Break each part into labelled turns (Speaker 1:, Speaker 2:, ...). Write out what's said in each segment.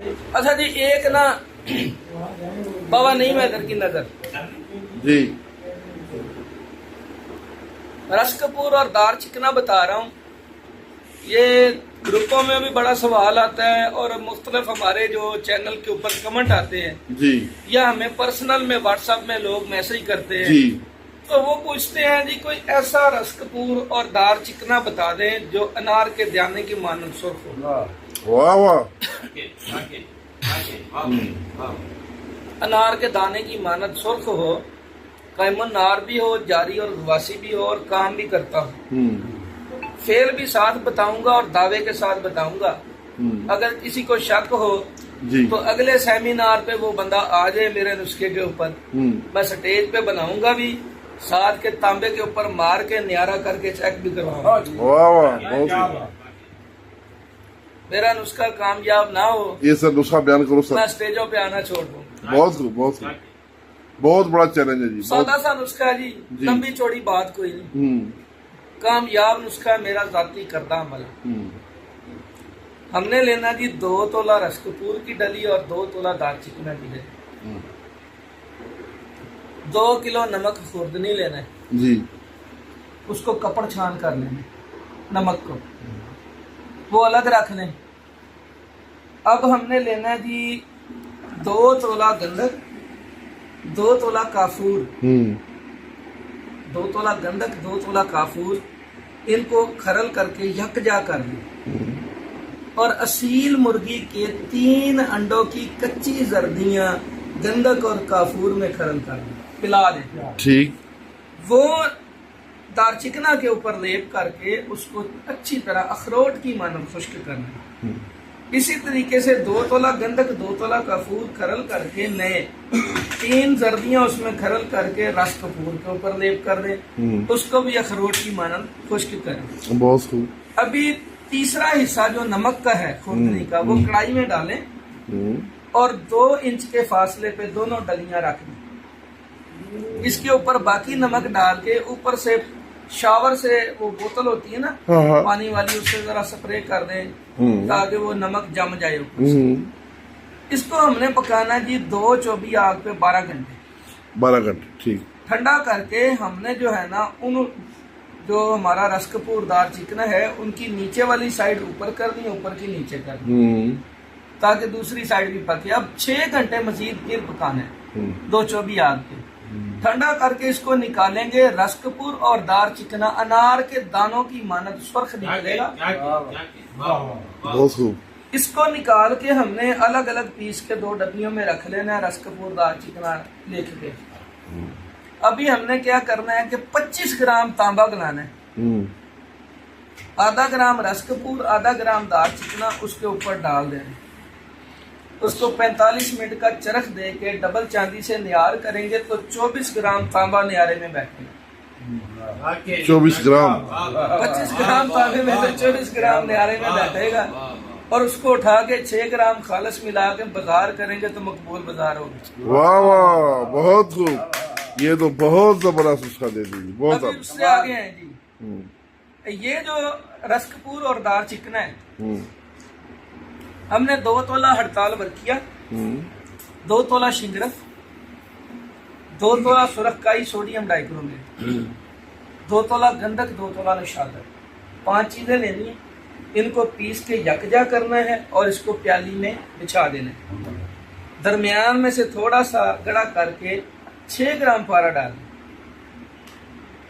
Speaker 1: अच्छा जी, एक ना बाबा नहीं मैदर की नजर
Speaker 2: जी
Speaker 1: रश्कपुर और दार चिकना बता रहा हूँ। ये ग्रुपों में भी बड़ा सवाल आता है और मुख्तलिफ हमारे जो चैनल के ऊपर कमेंट आते हैं
Speaker 2: जी
Speaker 1: या हमें पर्सनल में व्हाट्सएप में लोग मैसेज करते हैं।
Speaker 2: जी
Speaker 1: तो वो पूछते हैं जी कोई ऐसा रश्कपुर और दार चिकना बता दें जो अनार के दाने की मानंद सुर्ख हो।
Speaker 2: वाह वाह
Speaker 1: अनार के दाने की मानद सुर्ख हो, कैमन नार भी हो, जारी और गवासी भी हो और काम भी करता हो। फेल भी साथ बताऊंगा और दावे के साथ बताऊंगा। अगर किसी को शक हो
Speaker 2: जी
Speaker 1: तो अगले सेमिनार पे वो बंदा आ जाए मेरे नुस्खे के ऊपर। मैं स्टेज पे बनाऊंगा भी, साथ के तांबे के ऊपर मार के न्यारा करके चेक भी करवाऊंगा।
Speaker 2: वाह वाह बहुत
Speaker 1: मेरा नुस्खा कामयाब ना हो,
Speaker 2: ये सर नुस्खा बयान करो
Speaker 1: मैं
Speaker 2: सर।
Speaker 1: स्टेजों पे आना छोड़ दूँ।
Speaker 2: बहुत खूब बहुत खूब, बहुत बड़ा चैलेंज है जी।
Speaker 1: सादा सा नुस्खा है जी,
Speaker 2: जी।
Speaker 1: लंबी चौड़ी बात कोई नहीं। कामयाब नुस्खा है मेरा जाती करदा अमल। हमने लेना जी 2 तोला रश्कपुर की डली और 2 तोला दार चिकना की डली। 2 किलो नमक खुर्दनी लेना है,
Speaker 2: जी
Speaker 1: उसको कपड़ छान कर लेना, नमक को वो अलग रख लें। अब हमने लेना है जी 2 तोला गंधक, 2 तोला काफूर, 2 तोला गंधक, 2 तोला काफूर, इनको खरल करके यकजा कर लें। और असील मुर्गी के 3 अंडों की कच्ची जर्दियां गंधक और काफूर में खरल कर लें, पिला दें।
Speaker 2: ठीक
Speaker 1: वो दारचिकना के ऊपर लेप करके उसको अच्छी तरह अखरोट की मानव खुश्क करना। इसी तरीके से 2 तोला गंधक, 2 तोला काफूर खरल करके नए 3 जर्दियां उसमें खरल करके रश्कपुर के ऊपर लेप कर दें। उसको भी अखरोट की मानव खुश्क करें।
Speaker 2: बहुत खूब।
Speaker 1: अभी तीसरा हिस्सा जो नमक का है खुर्दनी का, वो कढ़ाई में डालें और 2 इंच के फासले पे दोनों डलियां रख दें। इसके ऊपर बाकी नमक डाल के ऊपर से शावर से वो बोतल होती है ना
Speaker 2: हाँ।
Speaker 1: पानी वाली, उससे जरा स्प्रे कर दें ताकि वो नमक जम जाए ऊपर से। इसको हमने पकाना जी 2 चौबी आग पे 12 घंटे।
Speaker 2: 12 घंटे ठीक।
Speaker 1: ठंडा करके हमने जो है ना उन जो हमारा रश्कपुर दार चिकना है उनकी नीचे वाली साइड ऊपर करनी है, ऊपर की नीचे करनी, ताकि दूसरी साइड भी पके। अब 6 घंटे मजीद फिर पकाना है 2 चौबी आग पे। ठंडा करके इसको निकालेंगे। रश्कपुर और दार चिकना अनार के दानों की मानद सुर्ख निकलेगा।
Speaker 2: बहुत खूब।
Speaker 1: इसको निकाल के हमने अलग अलग पीस के 2 डब्बियों में रख लेना है, रश्कपुर दार चिकना लिख के। अभी हमने क्या करना है कि 25 ग्राम तांबा गलाना है, आधा ग्राम रश्कपुर, आधा ग्राम दार चिकना उसके ऊपर डाल देना। उसको 45 मिनट का चरख दे के डबल चांदी से नियार करेंगे तो 24 ग्राम तांबा नियारे में बैठेगा।
Speaker 2: 24 ग्राम
Speaker 1: 25 ग्राम तांबे में से 24 ग्राम नियारे में बैठेगा। और उसको उठा के 6 ग्राम खालस मिला के बाजार करेंगे तो मकबूल बाजार होगा।
Speaker 2: वाह वाह बहुत खूब। ये तो बहुत जबरदस्त नुस्खा दे दी, बहुत
Speaker 1: अभी उससे आगे हैं जी, ये जो रश्कपुर और दार चिकना है, हमने 2 तोला हड़ताल बरकिया, 2 तोला शिंगरफ, 2 तोला सुरखकाई सोडियम डाइक्रोमेट, 2 तोला गंधक, 2 तोला नशादर, 5 चीजें लेनी है। इनको पीस के यकजा करना है और इसको प्याली में बिछा देना है। दरमियान में से थोड़ा सा गड़ा करके 6 ग्राम पारा डालना।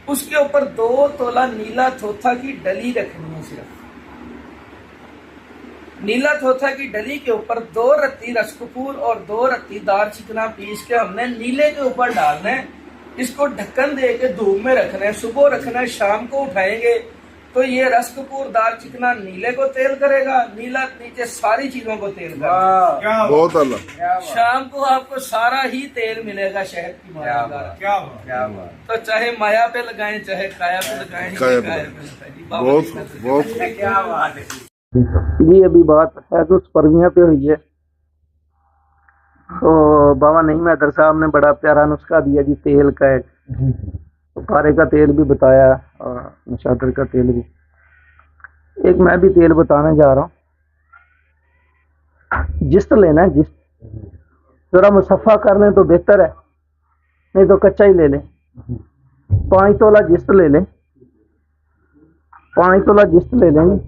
Speaker 1: उसके ऊपर 2 तोला नीला थोथा की डली रखनी है। सिर्फ नीला थोथा की डली के ऊपर 2 रत्ती रश्कपुर और 2 रत्ती दार चिकना पीस के हमने नीले के ऊपर डालना है। इसको ढक्कन दे के धूप में रखना है, सुबह रखना है, शाम को उठाएंगे तो ये रश्कपुर दार चिकना नीले को तेल करेगा, नीला नीचे सारी चीजों को तेल करेगा।
Speaker 2: बहुत अल्लाह।
Speaker 1: शाम को आपको सारा ही तेल मिलेगा शहद की माया का। तो चाहे माया पे लगाएं चाहे काया पे लगाएं,
Speaker 2: काया पे बहुत बहुत
Speaker 1: जी। अभी बात है तो परवियां पे हुई है। तो बाबा नहीं मैदर साहब ने बड़ा प्यारा नुस्खा दिया जी, तेल का है, पारे का तेल भी बताया और नशादर का तेल भी। एक मैं भी तेल बताने जा रहा हूँ।
Speaker 3: जिस्त लेना है, जिस्त जरा मुसफ़ा कर लें तो बेहतर है, नहीं तो कच्चा ही ले लें। 5 तोला जिस्त ले लें, 5 तोला जिस्त ले लें।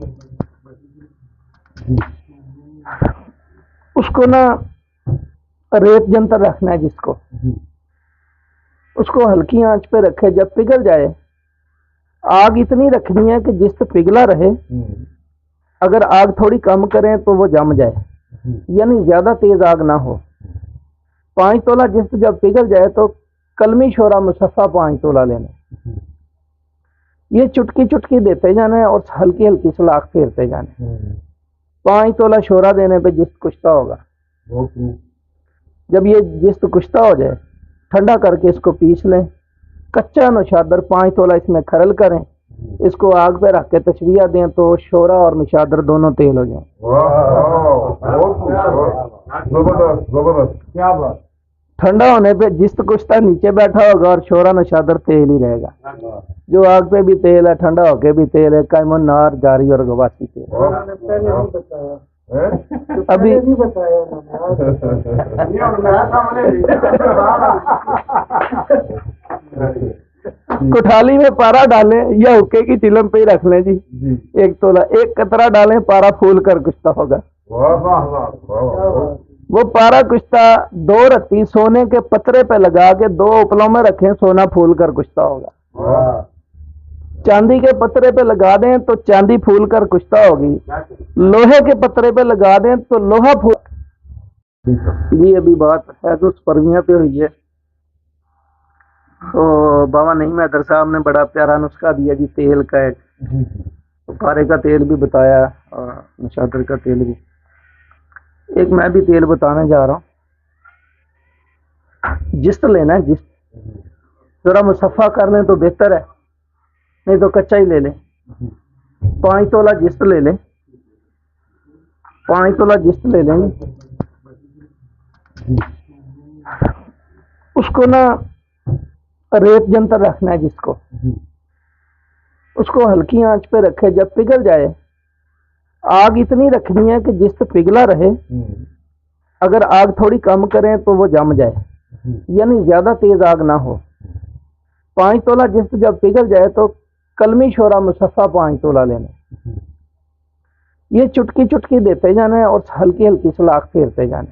Speaker 3: उसको ना रेत जंतर रखना है जिसको, उसको हल्की आंच पे रखे, जब पिघल जाए आग इतनी रखनी है कि जिस्त पिघला रहे। अगर आग थोड़ी कम करें तो वो जम जाए, यानी ज्यादा तेज आग ना हो। 5 तोला जिस्त जब पिघल जाए तो कलमी शोरा मुसफ़ा 5 तोला लेना। ये चुटकी चुटकी देते जाना है और हल्की हल्की सलाख फेरते जाने। 5 तोला शोरा देने पे जिस्त कुश्ता होगा। जब ये जिस्त कुश्ता हो जाए ठंडा करके इसको पीस लें। कच्चा नौशादर 5 तोला इसमें खरल करें, इसको आग पे रख के तशविया दें तो शोरा और नौशादर दोनों तेल हो जाएं।
Speaker 2: जबरदस्त जबरदस्त, क्या बात।
Speaker 3: ठंडा होने पे जिस्त कुश्ता नीचे बैठा होगा और शोरा नौशादर तेल ही रहेगा। जो आग पे भी तेल है, ठंडा होके भी तेल है, कायमन नार जारी और गवासी तेल। अभी नहीं बताया कुठाली में पारा डालें या हुक्के की चिलम पे ही रख लें जी। 1 तोला 1 कतरा डालें, पारा फूल कर कुश्ता होगा। वो पारा कुश्ता 2 रत्ती सोने के पतरे पे लगा के 2 उपलों में रखें, सोना फूल कर कुश्ता होगा। चांदी के पतरे पे लगा दें तो चांदी फूल कर कुश्ता होगी। लोहे के पतरे पे लगा दें तो लोहा फूल। जी अभी बात है तो परवियां पे हुई है, तो बाबा नहीं मैदर साहब ने बड़ा प्यारा नुस्खा दिया जी, तेल का एक, तो पारे का तेल भी बताया और नौशादर का तेल भी। एक मैं भी तेल बताने जा रहा हूँ। जिस्त लेना है, जिस्त जरा मुसफ़ा कर लें तो बेहतर है, नहीं तो कच्चा ही ले लें। 5 तोला जिस्त ले लें, 5 तोला जिस्त ले लें। उसको ना रेत जंतर रखना है जिसको, उसको हल्की आंच पे रखे, जब पिघल जाए आग इतनी रखनी है कि जिस्त पिघला रहे। अगर आग थोड़ी कम करें तो वो जम जाए, यानी ज्यादा तेज आग ना हो। 5 तोला जिस्त जब पिघल जाए तो कलमी शोरा मुसफ़ा 5 तोला लेना। ये चुटकी चुटकी देते जाना है और हल्की हल्की सलाख फेरते जाने।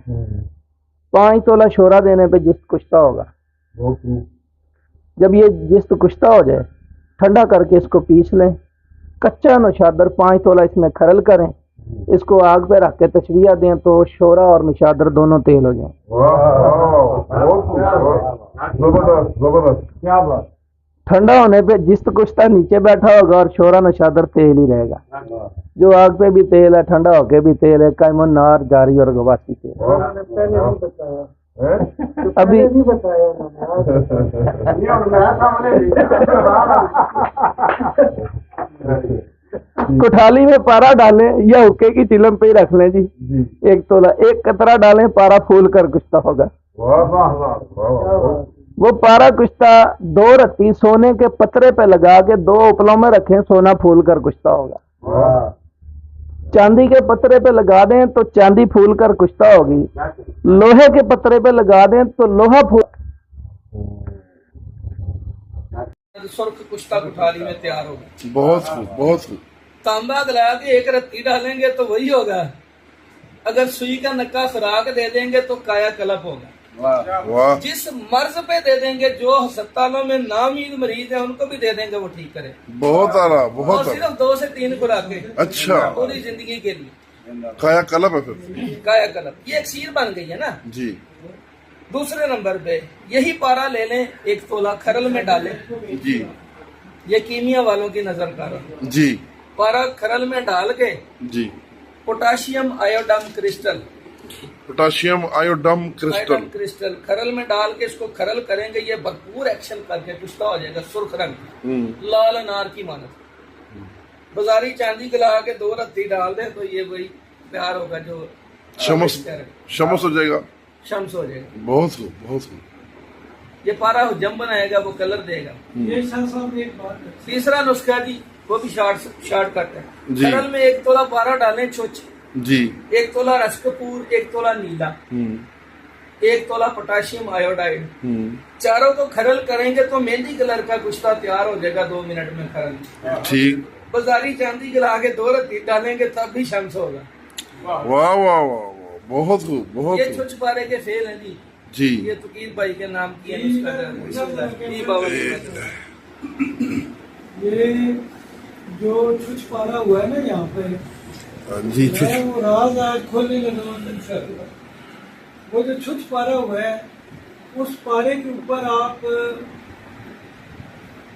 Speaker 3: 5 तोला शोरा देने पे जिस्त कुश्ता होगा। जब ये जिस्त कुश्ता हो जाए ठंडा करके इसको पीस लें। कच्चा नौशादर 5 तोला इसमें खरल करें, इसको आग पे रख के तशविया दें तो शोरा और नौशादर दोनों तेल हो जाएं।
Speaker 2: जबरदस्त जबरदस्त, क्या बात।
Speaker 3: ठंडा होने पे जिस्त कुश्ता नीचे बैठा होगा और शोरा नौशादर तेल ही रहेगा। जो आग पे भी तेल है, ठंडा होके भी तेल है, कायमन नार जारी और गवासी तेल। अभी नहीं बताया कुठाली में पारा डालें या हुक्के की चिलम पे ही रख लें जी। 1 तोला 1 कतरा डालें, पारा फूल कर कुश्ता होगा। वो पारा कुश्ता 2 रत्ती सोने के पतरे पे लगा के 2 उपलों में रखें, सोना फूल कर कुश्ता होगा। चांदी के पतरे पे लगा दें तो चांदी फूल कर कुश्ता होगी। लोहे के पतरे पे लगा दें तो लोहा फूल।
Speaker 1: सुर्ख कुश्ता कुठाली में तैयार होगा।
Speaker 2: बहुत खूब बहुत खूब।
Speaker 1: तांबा गला के 1 रत्ती डालेंगे तो वही होगा। अगर सुई का नक्का फराक दे देंगे तो काया कलप होगा।
Speaker 2: वाह।
Speaker 1: जिस मर्ज पे दे देंगे, जो अस्पतालों में नामीद मरीज है उनको भी दे देंगे, वो ठीक करे।
Speaker 2: बहुत आला,
Speaker 1: और
Speaker 2: बहुत आला।
Speaker 1: सिर्फ 2 से 3 खुराकें
Speaker 2: अच्छा,
Speaker 1: पूरी जिंदगी के लिए।
Speaker 2: काया कलप है फिर।
Speaker 1: काया कलप ये अक्सीर बन गई है ना
Speaker 2: जी।
Speaker 1: दूसरे नंबर पे यही पारा ले लें, 1 तोला खरल में डालें
Speaker 2: जी
Speaker 1: ये कीमिया वालों की नजर का रहा।
Speaker 2: जी
Speaker 1: पारा खरल में डाल के
Speaker 2: जी।
Speaker 1: Potassium आयोडम crystal,
Speaker 2: potassium आयोडम crystal,
Speaker 1: crystal खरल में डाल के इसको खरल करेंगे। ये भरपूर एक्शन करके कुश्ता हो जाएगा, सुर्ख रंग लाल अनार की मानत। बाजारी चांदी गला के 2 रत्ती डाल दे तो ये वही तैयार होगा जो
Speaker 2: शमस शमस हो जाएगा,
Speaker 1: शम्स हो जाएगा।
Speaker 2: बहुत खूब बहुत खूब।
Speaker 1: ये पारा हुजम बनाएगा, वो कलर देगा। तीसरा नुस्खा जी वो भी शॉर्टकट है।
Speaker 2: जी।
Speaker 1: खरल में 1 तोला पारा डालें,
Speaker 2: जी
Speaker 1: 1 तोला रस कपूर, 1 तोला नीला, 1 तोला पोटाशियम आयोडाइड। चारों को खरल करेंगे तो मेहंदी कलर का कुश्ता तैयार हो जाएगा 2 मिनट में खरल।
Speaker 2: ठीक।
Speaker 1: बाजारी चांदी जला के 2 रत्ती डालेंगे तब भी शम्स होगा।
Speaker 2: वाह वाह वाह वाह, बहुत खूब, बहुत
Speaker 1: ये
Speaker 2: खूब।
Speaker 1: छुच पारे के फेल है जी।
Speaker 2: जी
Speaker 1: ये तकीर भाई के नाम की है नुस्खा। ये बाबा जी का।
Speaker 4: ये जो छुच पारा हुआ है ना यहाँ पे,
Speaker 2: हाँ जी,
Speaker 4: मैं वो राज आज खोलने लगा। वो जो छुच पारा हुआ है, उस पारे के ऊपर आप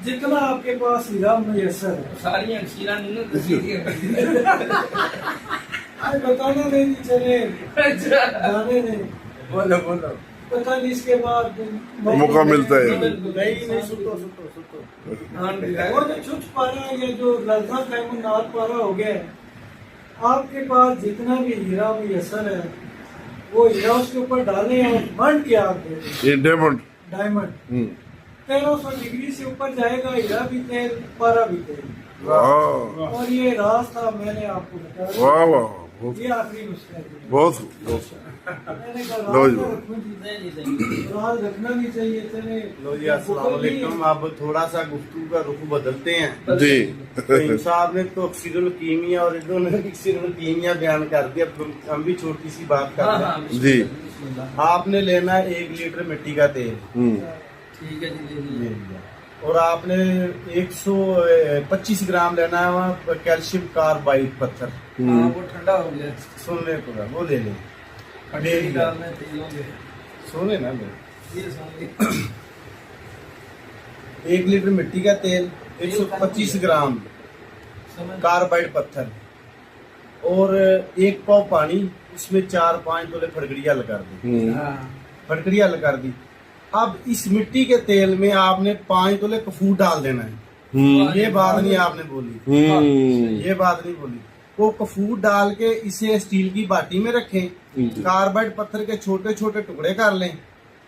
Speaker 4: जितना आपके पास हीरा मैसर है,
Speaker 1: सारी अंशीरा नहीं ना दसी
Speaker 4: आज बताना नहीं चले
Speaker 1: अच्छा
Speaker 4: जाने नहीं,
Speaker 1: बोलो बोलो।
Speaker 4: पता नहीं इसके बाद
Speaker 2: मौका मिलता है।
Speaker 4: नहीं सुतो सुतो सुतो। और जो छुच पारा या जो लज्जा कैमुनात पारा हो गया है, आपके पास जितना भी हीरा मैसर है वो हीरा उसके ऊपर डालें और बंद के आप दे दें।
Speaker 2: ये
Speaker 4: डायमंड 1300 डिग्री से ऊपर जाएगा, हीरा भी तेल, पारा भी तेल।
Speaker 2: वाह
Speaker 4: और ये राज था, मैंने आपको बताया।
Speaker 2: वाह वाह, बहुत
Speaker 4: ये आखिरी नुस्खा है।
Speaker 2: बहुत खूब, बहुत खूब।
Speaker 4: मैंने कहा
Speaker 2: लो
Speaker 4: राज
Speaker 2: जी।
Speaker 4: तो रखना चाहिए। राज रखना भी चाहिए। चले
Speaker 5: लो जी, अस्सलाम वालेकुम। अब थोड़ा सा गुफ्तगू का रुख बदलते हैं।
Speaker 2: जी
Speaker 5: तो साहब ने तो अक्सीरुल कीमिया और इन्होंने अक्सीरुल कीमिया बयान कर दिया। हम भी छोटी सी बात कर
Speaker 1: हाँ
Speaker 5: रहे
Speaker 1: हाँ
Speaker 5: हैं।
Speaker 2: जी।
Speaker 5: आपने लेना है 1 लीटर मिट्टी का तेल,
Speaker 1: ठीक है जी ले
Speaker 5: ले
Speaker 1: लीजिए।
Speaker 5: लिया। और आपने 125 ग्राम लेना है वहाँ कैल्शियम कार्बाइड पत्थर,
Speaker 1: हाँ वो ठंडा हो गया।
Speaker 5: सुनने को ना, वो ले लें। ले
Speaker 1: खट्टी
Speaker 5: लिया।
Speaker 1: दाल में तेल हो गया।
Speaker 5: सोने ना ले।
Speaker 1: ये समझ
Speaker 5: 1 लीटर मिट्टी का तेल, 125 ग्राम
Speaker 1: समझ
Speaker 5: कार्बाइड पत्थर और 1 पाव पानी, उसमें 4-5 तोले फटकड़िया लगा दी।
Speaker 1: हाँ
Speaker 5: फटकड़िया लगा दी। अब इस मिट्टी के तेल में आपने 5 तोले कपूर डाल देना है। ये बात नहीं आपने बोली, ये बात नहीं बोली। वो कपूर डाल के इसे स्टील की बाटी में रखें। कार्बाइड पत्थर के छोटे छोटे टुकड़े कर लें।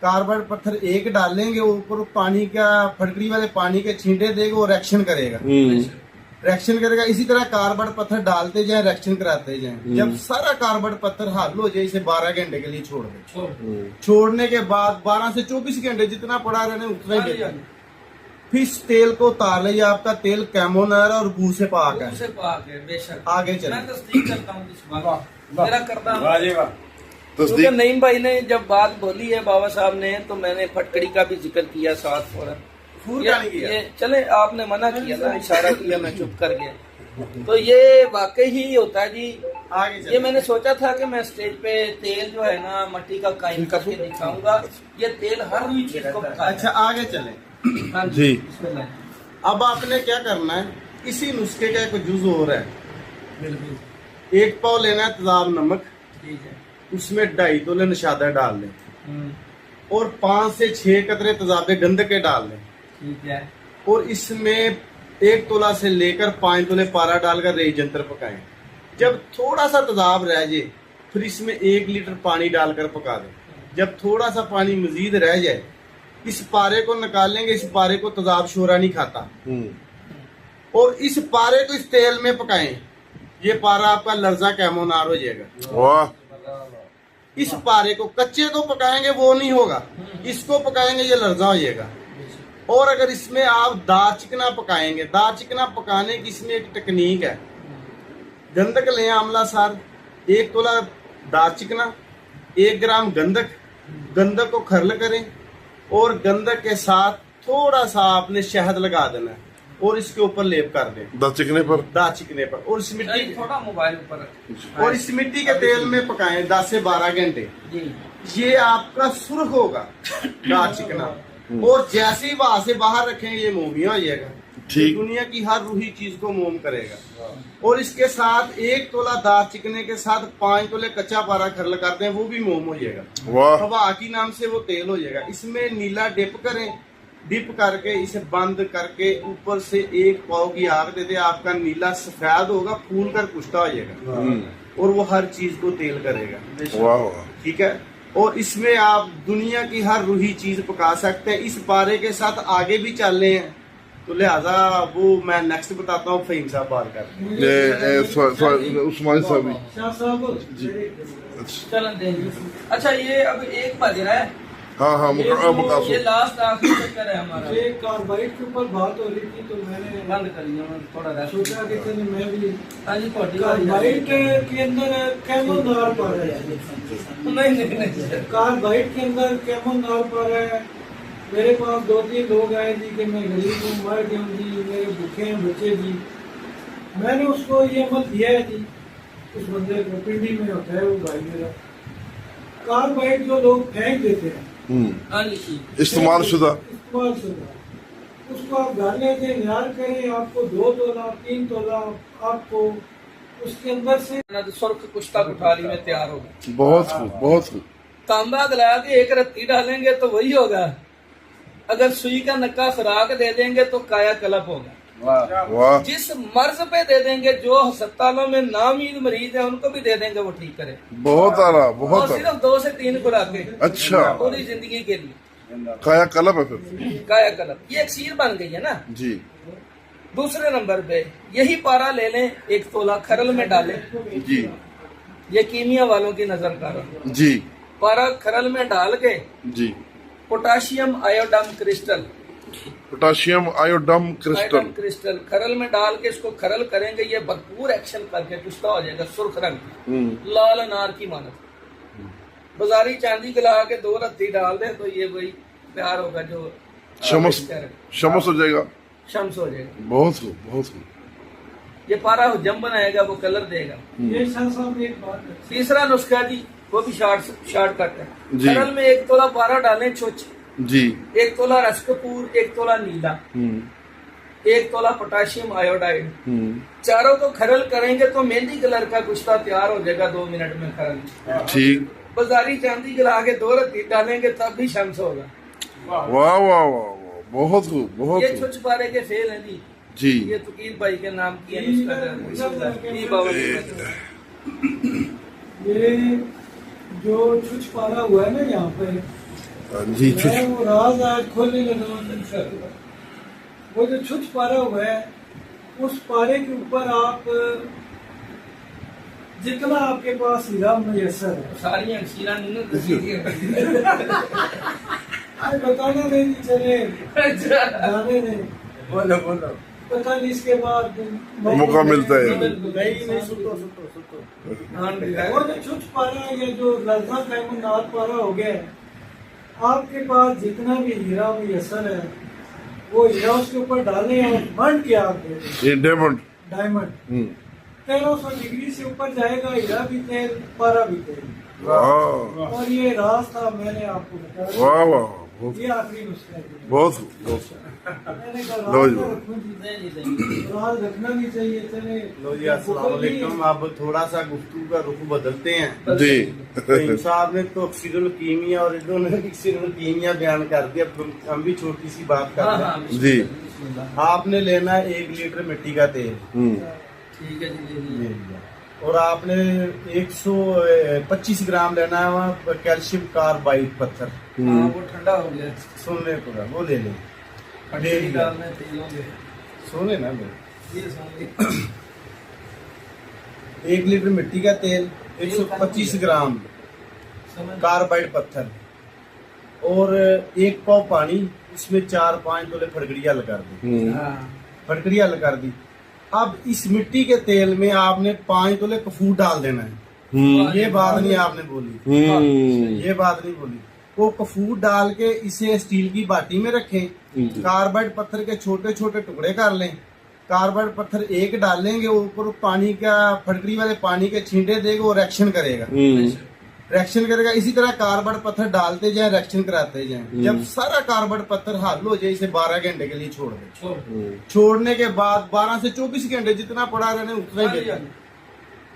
Speaker 5: कार्बाइड पत्थर 1 डालेंगे, ऊपर पानी का फटकड़ी वाले पानी के छींटे देगा, वो रिएक्शन करेगा। रिएक्शन करेगा। इसी तरह कार्बाइड पत्थर डालते जाए, रिएक्शन कराते जाए। जब सारा कार्बाइड पत्थर हल हो जाए, इसे 12 घंटे के लिए छोड़ दें। छोड़ने के बाद 12 से 24 घंटे जितना पड़ा रहने उतना ही देगा। फिर इस तेल को उतार ले। आपका तेल कैमोनार और गू से पाक है।
Speaker 1: से पाक है बेशक।
Speaker 5: आगे चलें।
Speaker 1: मैं तस्दीक करता हूँ इस बात की। मेरा करता हूँ। क्योंकि
Speaker 2: तस्दीक।
Speaker 1: नईम भाई ने जब बात बोली है बाबा साहब ने, तो मैंने फटकड़ी का भी जिक्र किया साथ फौरन।
Speaker 5: कपूर का नहीं किया।
Speaker 1: ये चले आपने मना किया ना, इशारा किया, मैं चुप कर गया। तो ये वाकई ही होता है जी।
Speaker 5: आगे
Speaker 1: ये
Speaker 5: चलें।
Speaker 1: मैंने सोचा था कि मैं स्टेज पे तेल जो है ना मट्टी का कायम करके दिखाऊंगा। ये तेल हर कोई चीज को पकाता है।
Speaker 5: अच्छा आगे चलें।
Speaker 1: हाँ
Speaker 2: जी।
Speaker 1: बिस्मिल्लाह।
Speaker 5: अब आपने क्या करना है, इसी नुस्खे का एक जुज और है।
Speaker 1: बिल्कुल
Speaker 5: 1 पाव लेना है तेजाब नमक,
Speaker 1: ठीक है।
Speaker 5: उसमें 2.5 तोले नशादा डाल लें
Speaker 1: हम्म,
Speaker 5: और 5 से 6 कतरे तेजाबे गंधक के डाल लें।
Speaker 1: ठीक है।
Speaker 5: और इसमें 1 तोला से लेकर 5 तोले पारा डालकर रेई जंतर पकाएं। जब थोड़ा सा तेजाब रह जाए, फिर इसमें 1 लीटर पानी डालकर पका दें। जब थोड़ा सा पानी मजीद रह जाए, इस पारे को निकालेंगे। इस पारे को तेजाब शोरा नहीं खाता। और इस पारे को इस तेल में पकाएं। ये पारा आपका लर्जा कैमोनार हो जाएगा।
Speaker 2: वाह
Speaker 5: इस पारे को कच्चे को पकाएंगे वो नहीं होगा, इसको पकाएंगे ये लर्जा हो जाएगा। और अगर इसमें आप दाल चिकना पकाएंगे, दाल चिकना पकाने की इसमें एक टेक्निक है। गंधक लें आमला सार, 1 तोला दाल चिकना, 1 ग्राम गंधक। गंधक को खरल करें और गंधक के साथ थोड़ा सा आपने शहद लगा देना है और इसके ऊपर लेप कर दें।
Speaker 2: दाल चिकने पर।
Speaker 5: दाल चिकने पर। और इस मिट्टी
Speaker 1: थोड़ा मोबाइल ऊपर रख।
Speaker 5: और इस मिट्टी के तेल में पकाएं 10 से 12 घंटे।
Speaker 1: जी
Speaker 5: ये आपका सुर्ख होगा दाल चिकना। और जैसे ही वहां से बाहर रखेंगे ये मोमिया हो जाएगा।
Speaker 2: ठीक।
Speaker 5: दुनिया की हर रूही चीज को मोम करेगा। और इसके साथ 1 तोला दाल चिकने के साथ 5 तोले कच्चा पारा खरल करते हैं, वो भी मोम हो जाएगा।
Speaker 2: वाह
Speaker 5: हवा की नाम से वो तेल हो जाएगा। इसमें नीला डिप करें। डिप करके इसे बंद करके ऊपर से 1 पाव की आग दे दे। आपका नीला सफेद होगा, फूल कर कुश्ता हो जाएगा और वो हर चीज को तेल करेगा।
Speaker 2: वाह वाह।
Speaker 5: ठीक है। और इसमें आप दुनिया की हर रूही चीज पका सकते हैं। इस पारे के साथ आगे भी चल रहे हैं। तो लिहाजा वो मैं नेक्स्ट बताता हूँ, फहीम साहब बात कर।
Speaker 2: उस्मान साहब भी।
Speaker 4: शाह साहब
Speaker 5: जी।
Speaker 1: चलन देंगे। अच्छा ये अब एक बज रहा है,
Speaker 2: हाँ हाँ मुकासो।
Speaker 1: ये लास्ट आखिरी चक्कर है हमारा।
Speaker 4: ये कार्बाइड के ऊपर बात हो रही थी तो मैंने
Speaker 1: बंद कर लिया, मैं थोड़ा रेस्ट
Speaker 4: सोचा कि चलिए मैं भी
Speaker 1: हाँ जी थोड़ी बारी
Speaker 4: कार्बाइड के अंदर कैमोनार पा रहा है,
Speaker 1: नहीं
Speaker 4: कार्बाइड के अंदर कैमोनार पा रहा है। मेरे पास 2-3 लोग आए जी कि मैं गरीब हूँ, मर गया हूँ जी, मेरे भूखे हैं बच्चे जी। मैंने उसको ये अमल दिया है जी, उस बंदे को पिंडी में होता है वो भाई मेरा। कार्बाइड जो लोग फेंक देते हैं
Speaker 1: हाँ जी
Speaker 2: इस्तेमाल शुदा,
Speaker 4: उसको आप घर ले जाए, यार करें, आपको 2 तोला 3 तोला आपको उसके अंदर से
Speaker 1: सुर्ख कुश्ता कुठारी में तैयार होगा।
Speaker 2: बहुत खूब बहुत खूब।
Speaker 1: तांबा गला के एक रत्ती डालेंगे तो वही होगा, अगर सुई का नक्का खुराक दे देंगे तो काया कलप होगा।
Speaker 2: वाह
Speaker 1: जिस मर्ज पे दे देंगे, जो अस्पतालों में नामीद मरीज है उनको भी दे देंगे वो ठीक करे।
Speaker 2: बहुत आला
Speaker 1: और
Speaker 2: बहुत आला।
Speaker 1: सिर्फ 2 से 3 खुराकें
Speaker 2: अच्छा
Speaker 1: पूरी जिंदगी के लिए।
Speaker 2: काया कलब है फिर।
Speaker 1: काया कलप ये एक सीर बन गई है ना।
Speaker 2: जी
Speaker 1: दूसरे नंबर पे यही पारा ले लें, 1 तोला खरल में डालें।
Speaker 2: जी
Speaker 1: ये कीमिया वालों की नजर का रहा।
Speaker 2: जी
Speaker 1: पारा खरल में डाल के
Speaker 2: जी।
Speaker 1: Potassium आयोडम crystal,
Speaker 2: potassium आयोडम crystal.
Speaker 1: आयोडम crystal खरल में डाल के इसको खरल करेंगे, ये भरपूर एक्शन करके कुश्ता हो जाएगा सुर्ख रंग लाल अनार की मानत। बाजारी चांदी गला के 2 रत्ती डाल दे तो ये वही प्यार होगा जो
Speaker 2: शमस शमस हो जाएगा,
Speaker 1: शम्स हो जाएगा।
Speaker 2: बहुत खूब बहुत खूब।
Speaker 1: ये पारा जम बनाएगा, वो कलर देगा।
Speaker 4: ये शाह साहब एक बात है,
Speaker 1: तीसरा नुस्खा जी वो भी शॉर्टकट है।
Speaker 2: जी।
Speaker 1: खरल में 1 तोला पारा डालें छुच,
Speaker 2: जी
Speaker 1: 1 तोला रसकपूर, 1 तोला नीला, 1 तोला पोटाशियम आयोडाइड, चारों को खरल करेंगे तो मेहंदी कलर का कुश्ता तैयार हो जाएगा 2 मिनट में खरल।
Speaker 2: ठीक।
Speaker 1: बाजारी चांदी गिरा के 2 रत्ती डालेंगे तब भी शम्स होगा।
Speaker 2: वाह वाह वाह वाह, बहुत खूब बहुत
Speaker 1: ये
Speaker 2: खूब।
Speaker 1: छुच पारे के फेल है जी।
Speaker 2: जी
Speaker 1: ये तुकीर भाई के नाम की है नुस्खा। ये बाबा की बात है।
Speaker 4: ये जो छुच पारा हुआ है ना यहाँ पे,
Speaker 2: जी
Speaker 4: मैं वो राज आज खोलने लगा। वो जो छुच पारा हुआ है, उस पारे के ऊपर आप जितना आपके पास हीरा मुयसर है,
Speaker 1: सारी अक्षीरा नहीं ना
Speaker 4: आज बताना नहीं चले जाने नहीं,
Speaker 1: बोलो बोलो।
Speaker 4: पता नहीं इसके बाद
Speaker 2: मौका मिलता है।
Speaker 5: नहीं सुतो
Speaker 4: वो जो छुच पारा है, ये जो लज्जा कैमनात पारा हो गया है, आपके पास जितना भी हीरा मुयसर है वो हीरा उसके ऊपर डालें और बंद के आप दे दें।
Speaker 2: ये
Speaker 4: डायमंड 1300 डिग्री से ऊपर जाएगा, हीरा भी तेल पारा भी तेल।
Speaker 2: वाह
Speaker 4: और ये राज था, मैंने आपको बताया।
Speaker 2: वाह वाह बहुत
Speaker 4: ये आखिरी नुस्खा है।
Speaker 2: बहुत खूब बहुत खूब।
Speaker 4: मैंने कहा
Speaker 2: लो
Speaker 4: राज
Speaker 2: जी।
Speaker 4: तो रखना चाहिए, राज रखना भी चाहिए। चले
Speaker 5: लो जी, अस्सलाम वालेकुम। अब थोड़ा सा गुफ्तगू का रुख बदलते हैं।
Speaker 2: जी
Speaker 5: फहीम साहब ने तो अक्सीरुल कीमिया और इन्होंने अक्सीरुल कीमिया बयान कर दिया, हम भी छोटी सी बात
Speaker 1: हाँ
Speaker 5: करते हैं।
Speaker 1: हाँ
Speaker 2: जी।
Speaker 5: आपने लेना है 1 लीटर मिट्टी का तेल,
Speaker 1: ठीक है जी।
Speaker 5: ले लिया। और आपने 125 ग्राम लेना है वहाँ कैल्शियम कार्बाइड पत्थर,
Speaker 1: हाँ वो ठंडा हो गया।
Speaker 5: सुनने को ना, वो ले लें। ले
Speaker 1: पटरी
Speaker 5: लिया,
Speaker 1: डालने तेल हो गया।
Speaker 5: सुने ना मेरे।
Speaker 1: ये समझ
Speaker 5: 1 लीटर मिट्टी का तेल, 125 ग्राम कार्बाइड पत्थर और 1 पाव पानी, इसमें 4-5 तोले फटकड़िया लगा दी।
Speaker 1: हाँ
Speaker 5: फटकड़िया लगा दी। अब इस मिट्टी के तेल में आपने 5 तोले कफूर डाल देना है। ये बात नहीं आपने बोली, ये बात नहीं बोली। वो कफूर डाल के इसे स्टील की बाटी में रखें, कार्बाइड पत्थर के छोटे छोटे टुकड़े कर लें। कार्बाइड पत्थर 1 डालेंगे, ऊपर पानी का फटकड़ी वाले पानी के छींटे देगा, वो रिएक्शन करेगा। रिएक्शन करेगा। इसी तरह कार्बाइड पत्थर डालते जाए, रिएक्शन कराते जाए। जब सारा कार्बाइड पत्थर हल हो जाए, इसे 12 घंटे के लिए छोड़ दें। छोड़ने के बाद 12 से 24 घंटे जितना पड़ा रहने उतना ही बेहतर।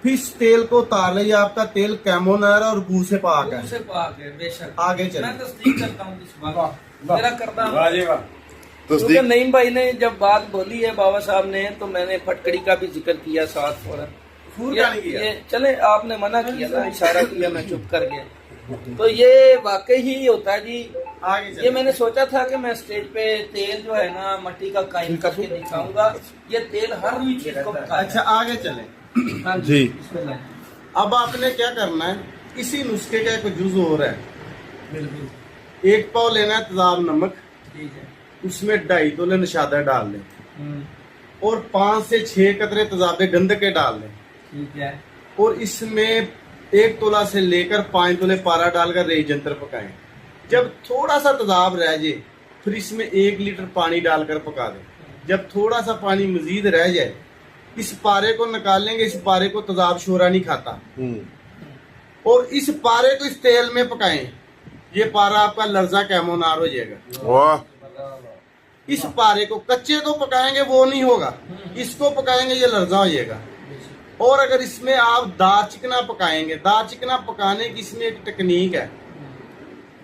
Speaker 5: फिर इस तेल को उतार ले। आपका तेल कैमोनार और गू से पाक है।
Speaker 1: से पाक है बेशक।
Speaker 5: आगे चलिए।
Speaker 1: मैं तस्दीक करता हूँ इस बात की। मेरा करता हूँ। क्योंकि
Speaker 2: तस्दीक।
Speaker 1: नईम भाई ने जब बात बोली है बाबा साहब ने, तो मैंने फटकड़ी का भी जिक्र किया साथ फौरन।
Speaker 5: कफूर का नहीं किया।
Speaker 1: ये चले, आपने मना किया ना, इशारा किया, मैं चुप कर गया। तो ये वाकई ही होता है जी।
Speaker 5: आगे
Speaker 1: ये
Speaker 5: चले।
Speaker 1: मैंने सोचा था कि मैं स्टेज पे तेल जो है ना मट्टी का कायम करके दिखाऊंगा। ये तेल हर हुई चीज को पकाता है।
Speaker 5: अच्छा आगे चले।
Speaker 1: हाँ
Speaker 2: जी।
Speaker 1: बिस्मिल्लाह।
Speaker 5: अब आपने क्या करना है, इसी नुस्खे का एक जुज और है।
Speaker 1: बिल्कुल
Speaker 5: 1 पाव लेना है तेजाब नमक,
Speaker 1: ठीक है।
Speaker 5: उसमें 2.5 तोले नशादा डाल लें
Speaker 1: हम्म,
Speaker 5: और 5 से 6 कतरे तेजाबे गंधक के डाल लें
Speaker 1: ठीक है।
Speaker 5: और इसमें 1 तोला से लेकर 5 तोले पारा डालकर रेई जंतर पकाएं। जब थोड़ा सा तेजाब रह जाए फिर इसमें 1 लीटर पानी डालकर पका दें। जब थोड़ा सा पानी मजीद रह जाए इस पारे को निकालेंगे। इस पारे को तेजाब शोरा नहीं खाता और इस पारे को इस तेल में पकाएं। ये पारा आपका लर्जा कैमोनार हो जाएगा।
Speaker 2: वाह,
Speaker 5: इस पारे को कच्चे को पकाएंगे वो नहीं होगा, इसको पकाएंगे ये लर्जा हो जाएगा। और अगर इसमें आप दाल चिकना पकाएंगे, दाल चिकना पकाने की इसमें एक टेक्निक है।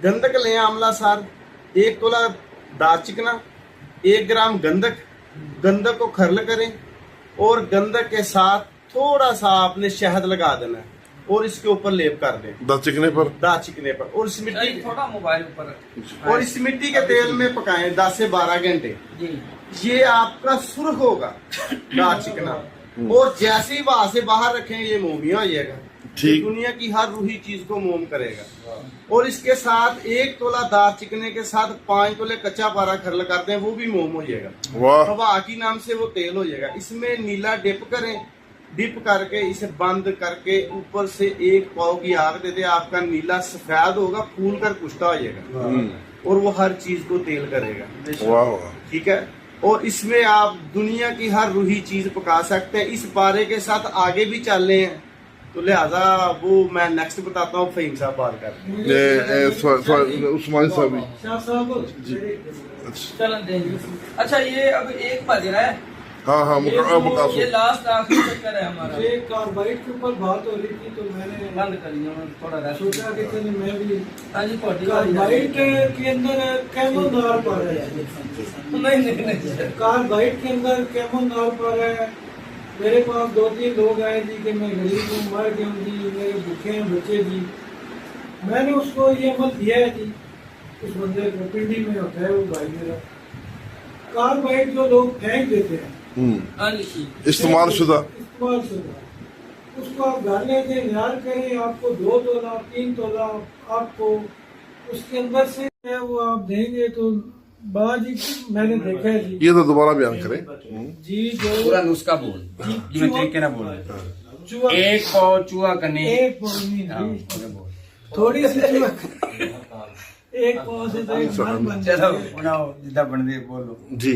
Speaker 5: गंधक लें आमला सार, 1 तोला दाल चिकना, 1 ग्राम गंधक, गंधक को खरल करें और गंधक के साथ थोड़ा सा आपने शहद लगा देना है और इसके ऊपर लेप कर दें
Speaker 2: दाल चिकने पर।
Speaker 5: दाल चिकने पर। और इस मिट्टी
Speaker 1: थोड़ा मोबाइल ऊपर रख।
Speaker 5: और इस मिट्टी के तेल में पकाएं 10 से 12 घंटे।
Speaker 1: जी
Speaker 5: ये आपका सुर्ख होगा दाल चिकना। और जैसे ही वहां से बाहर रखेंगे ये मोमिया हो जाएगा।
Speaker 2: ठीक।
Speaker 5: दुनिया की हर रूही चीज को मोम करेगा। और इसके साथ 1 तोला दाल चिकने के साथ 5 तोले कच्चा पारा खरल करते हैं, वो भी मोम हो जाएगा।
Speaker 2: वाह,
Speaker 5: हवा की नाम से वो तेल हो जाएगा। इसमें नीला डिप करें, डिप करके इसे बंद करके ऊपर से 1 पाव की आग दे दे। आपका नीला सफेद होगा, फूल कर कुश्ता हो जाएगा और वो हर चीज को तेल करेगा।
Speaker 2: वाह वाह।
Speaker 5: ठीक है। और इसमें आप दुनिया की हर रूही चीज पका सकते हैं। इस पारे के साथ आगे भी चल रहे हैं तो लिहाजा वो मैं नेक्स्ट बताता हूँ। फहीम साहब बात कर
Speaker 2: उस्मान साहब भी।
Speaker 4: शाह साहब
Speaker 1: चलन देंगे। अच्छा ये अब एक बज रहा है।
Speaker 2: हाँ हाँ, मुकासो।
Speaker 1: ये लास्ट आखिरी चक्कर है हमारा।
Speaker 4: ये कार्बाइड के ऊपर बात हो रही थी तो मैंने
Speaker 1: बंद करिए मैं थोड़ा रेस्ट।
Speaker 4: सोचा कि चलिए मैं भी
Speaker 1: हाँ जी
Speaker 4: कार्बाइड के अंदर कैमोनार पर है।
Speaker 1: नहीं
Speaker 4: कार्बाइड के अंदर कैमोनार पर है। मेरे पास 2-3 लोग आए जी कि मैं गरीब हूँ, मर गया हूँ जी, मेरे भूखे हैं बच्चे जी। मैंने उसको ये अमल दिया है जी। उस बंदे को पिंडी में होता है वो भाई मेरा। कार्बाइड जो लोग फेंक देते हैं
Speaker 1: हाँ जी
Speaker 2: इस्तेमाल शुदा।
Speaker 4: उसको आप घर ले के यार करें, आपको 2 तोला 3 तोला आपको उसके अंदर से है वो आप देंगे तो बाजी मैंने देखा है जी।
Speaker 2: ये तो दोबारा बयान करें।
Speaker 4: जी जो
Speaker 6: पूरा नुस्खा बोल जिਵੇਂ तरीके ना बोल
Speaker 4: चूहा
Speaker 6: 1 पाव चूहा करने
Speaker 4: एक पाव नहीं जी, थोड़ी सी चूहा 1 पाव से तो एक मन बन
Speaker 6: चलो
Speaker 4: जाए।
Speaker 6: बनाओ जिदा बनदे बोलो
Speaker 2: जी।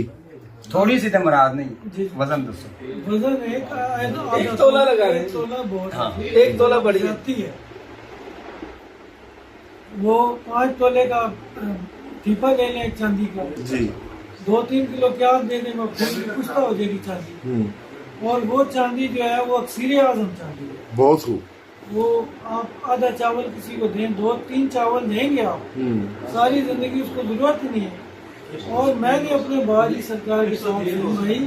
Speaker 6: थोड़ी सी तो मुराद
Speaker 4: जी।
Speaker 6: नहीं वजन दसो
Speaker 4: वजन एक
Speaker 1: 1 तोला लगा रहे हैं।
Speaker 4: 1 तोला बहुत
Speaker 6: हाँ।
Speaker 1: 1 तोला बड़ी
Speaker 4: जाती है। वो 5 तोले का टीपा ले लें चांदी का।
Speaker 2: जी।
Speaker 4: 2-3 किलो प्याज दे दें, कुश्ता हो जाएगी चांदी। और वो चांदी जो है वो अक्सीर आजम चांदी है।
Speaker 2: बहुत खूब।
Speaker 4: वो आप आधा चावल किसी को दें, 2-3 चावल देंगे आप, सारी जिंदगी उसको जरूरत ही नहीं है। और मैंने अपने बाजी सरकार के साथ सुनवाई,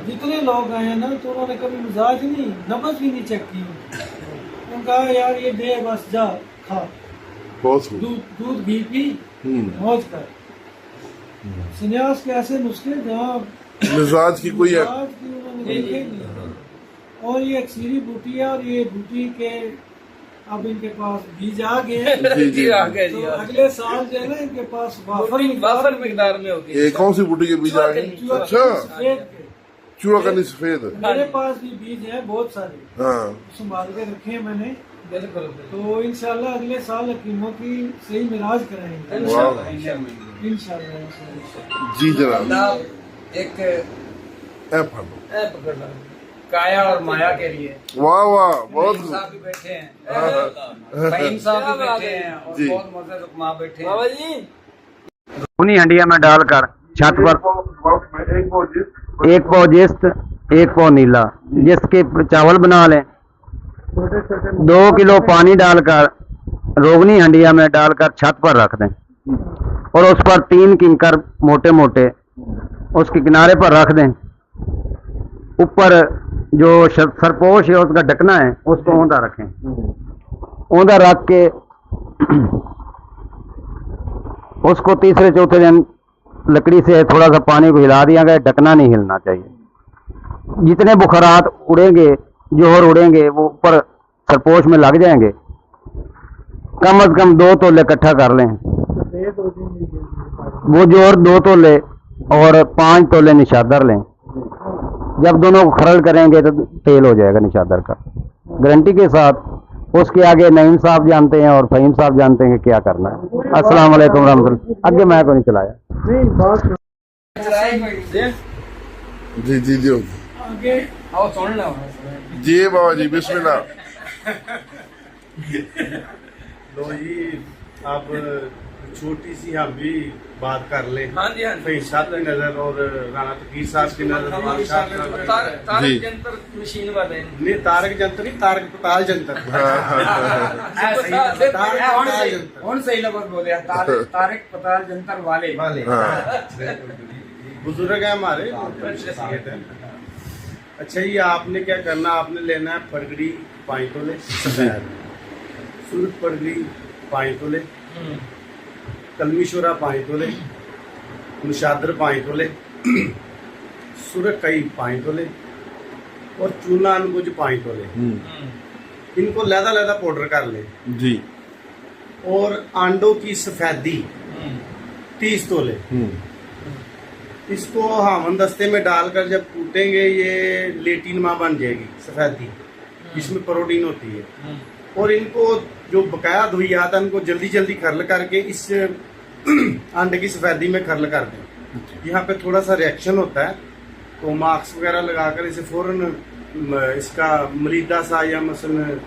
Speaker 4: जितने लोग आए हैं ना तो उन्होंने कभी मिजाज नहीं, नब्ज भी नहीं चेक की। उन्होंने कहा यार ये दे बस जा खा,
Speaker 2: बहुत खूब।
Speaker 4: दूध घी पी मौज कर। संन्यास के ऐसे नुस्खे जहाँ
Speaker 2: मिजाज की कोई
Speaker 4: मिजाज की उन्होंने देखे ही नहीं। और ये अक्सीरी बूटी है और ये बूटी के अब इनके पास बीज आ गए हैं।
Speaker 2: जी जी।
Speaker 1: आ गए
Speaker 4: तो
Speaker 1: जी
Speaker 4: अगले साल जो है ना इनके पास
Speaker 1: वाफर मिकदार में होगी।
Speaker 2: ये कौन सी बूटी के बीज आ गए? अच्छा,
Speaker 4: सफेद के।
Speaker 2: चूड़ा करनी सफेद।
Speaker 4: मेरे पास भी बीज है बहुत सारे,
Speaker 2: हाँ
Speaker 4: संभाल के रखे हैं मैंने।
Speaker 1: बिल्कुल
Speaker 4: तो इंशाल्लाह अगले साल हकीमों की सही मिलाज कराएंगे
Speaker 2: वाह।
Speaker 4: इंशाल्लाह।
Speaker 2: जी जनाब।
Speaker 6: एक
Speaker 2: ऐ फलो।
Speaker 1: पकड़ लो।
Speaker 6: काया और माया के लिए
Speaker 2: वाह वाह, बहुत
Speaker 6: फहीम
Speaker 2: खूब।
Speaker 6: साहब भी बैठे हैं फहीम साहब भी बैठे हैं और
Speaker 2: जी।
Speaker 6: बहुत मजे माँ बैठे हैं
Speaker 1: बाबा जी
Speaker 3: उन्हीं हंडिया में डालकर छत पर 1 पाव जिस्त 1 पाव नीला जिस्त के चावल बना लें। 2 किलो पानी डालकर रोगनी हंडिया में डालकर छत पर रख दें और उस पर 3 किंकर मोटे मोटे उसके किनारे पर रख दें। ऊपर जो सरपोश है उसका ढकना है उसको औंधा रखें। औंधा रख के
Speaker 7: उसको तीसरे चौथे दिन लकड़ी से थोड़ा सा पानी को हिला दिया गया, ढकना नहीं हिलना चाहिए। जितने बुखारात उड़ेंगे, जोहर उड़ेंगे, वो ऊपर सरपोश में लग जाएंगे। कम से कम 2 तोले इकट्ठा कर लें, वो जोहर 2 तोले और 5 तोले निशादर लें। जब दोनों को खरल करेंगे तो तेल हो जाएगा निशादर का, गारंटी के साथ। उसके आगे नईम साहब जानते हैं और फहीम साहब जानते हैं कि क्या करना है। अस्सलाम वालेकुम रहमतुल्लाह। आगे मैं को नहीं चलाया।
Speaker 4: नहीं बात
Speaker 2: जी जी जी
Speaker 4: आगे
Speaker 1: आओ सुन लो।
Speaker 2: जी बाबा जी बिस्मिल्लाह।
Speaker 5: लो जी, अब छोटी सी हम भी बात कर ले।
Speaker 1: हाँ जी, हाँ जी।
Speaker 5: फहीम साहब की नजर और राना तकीर साहब की नजर,
Speaker 1: तारक
Speaker 2: जी।
Speaker 1: जंतर मशीन वाले
Speaker 5: नहीं तारक जंतर नहीं, तारक पताल जंतर।
Speaker 6: ਹੁਣ ਸਹੀ ਲਫ਼ਜ਼ ਬੋਲਿਆ ਤਾਰਿਕ ਪਤਾਲ ਜੰਤਰ वाले
Speaker 5: बुजुर्ग है हमारे, शख्सियत है। अच्छा ये आपने क्या करना, आपने लेना है पगड़ी 5 तोले सफेद, सूरत पगड़ी 5 तोले, कलमी शोरा 5 तोले, मुशादर 5 तोले, सूरत कई 5 तोले और चूना अनगुज 5 तोले। इनको लहदा लहदा पाउडर कर ले
Speaker 2: जी।
Speaker 5: और आंडों की सफेदी 30 तोले। इसको हामन दस्ते में डालकर जब कूटेंगे ये लेटिन माँ बन जाएगी सफेदी, इसमें प्रोटीन होती है। और इनको जो बकाया धुइयात है उनको जल्दी जल्दी खरल करके इस अंडे की सफेदी में खरल कर दें। यहाँ पे थोड़ा सा रिएक्शन होता है तो मास्क वगैरह लगाकर इसे फौरन इसका मरीदा सा या मसलन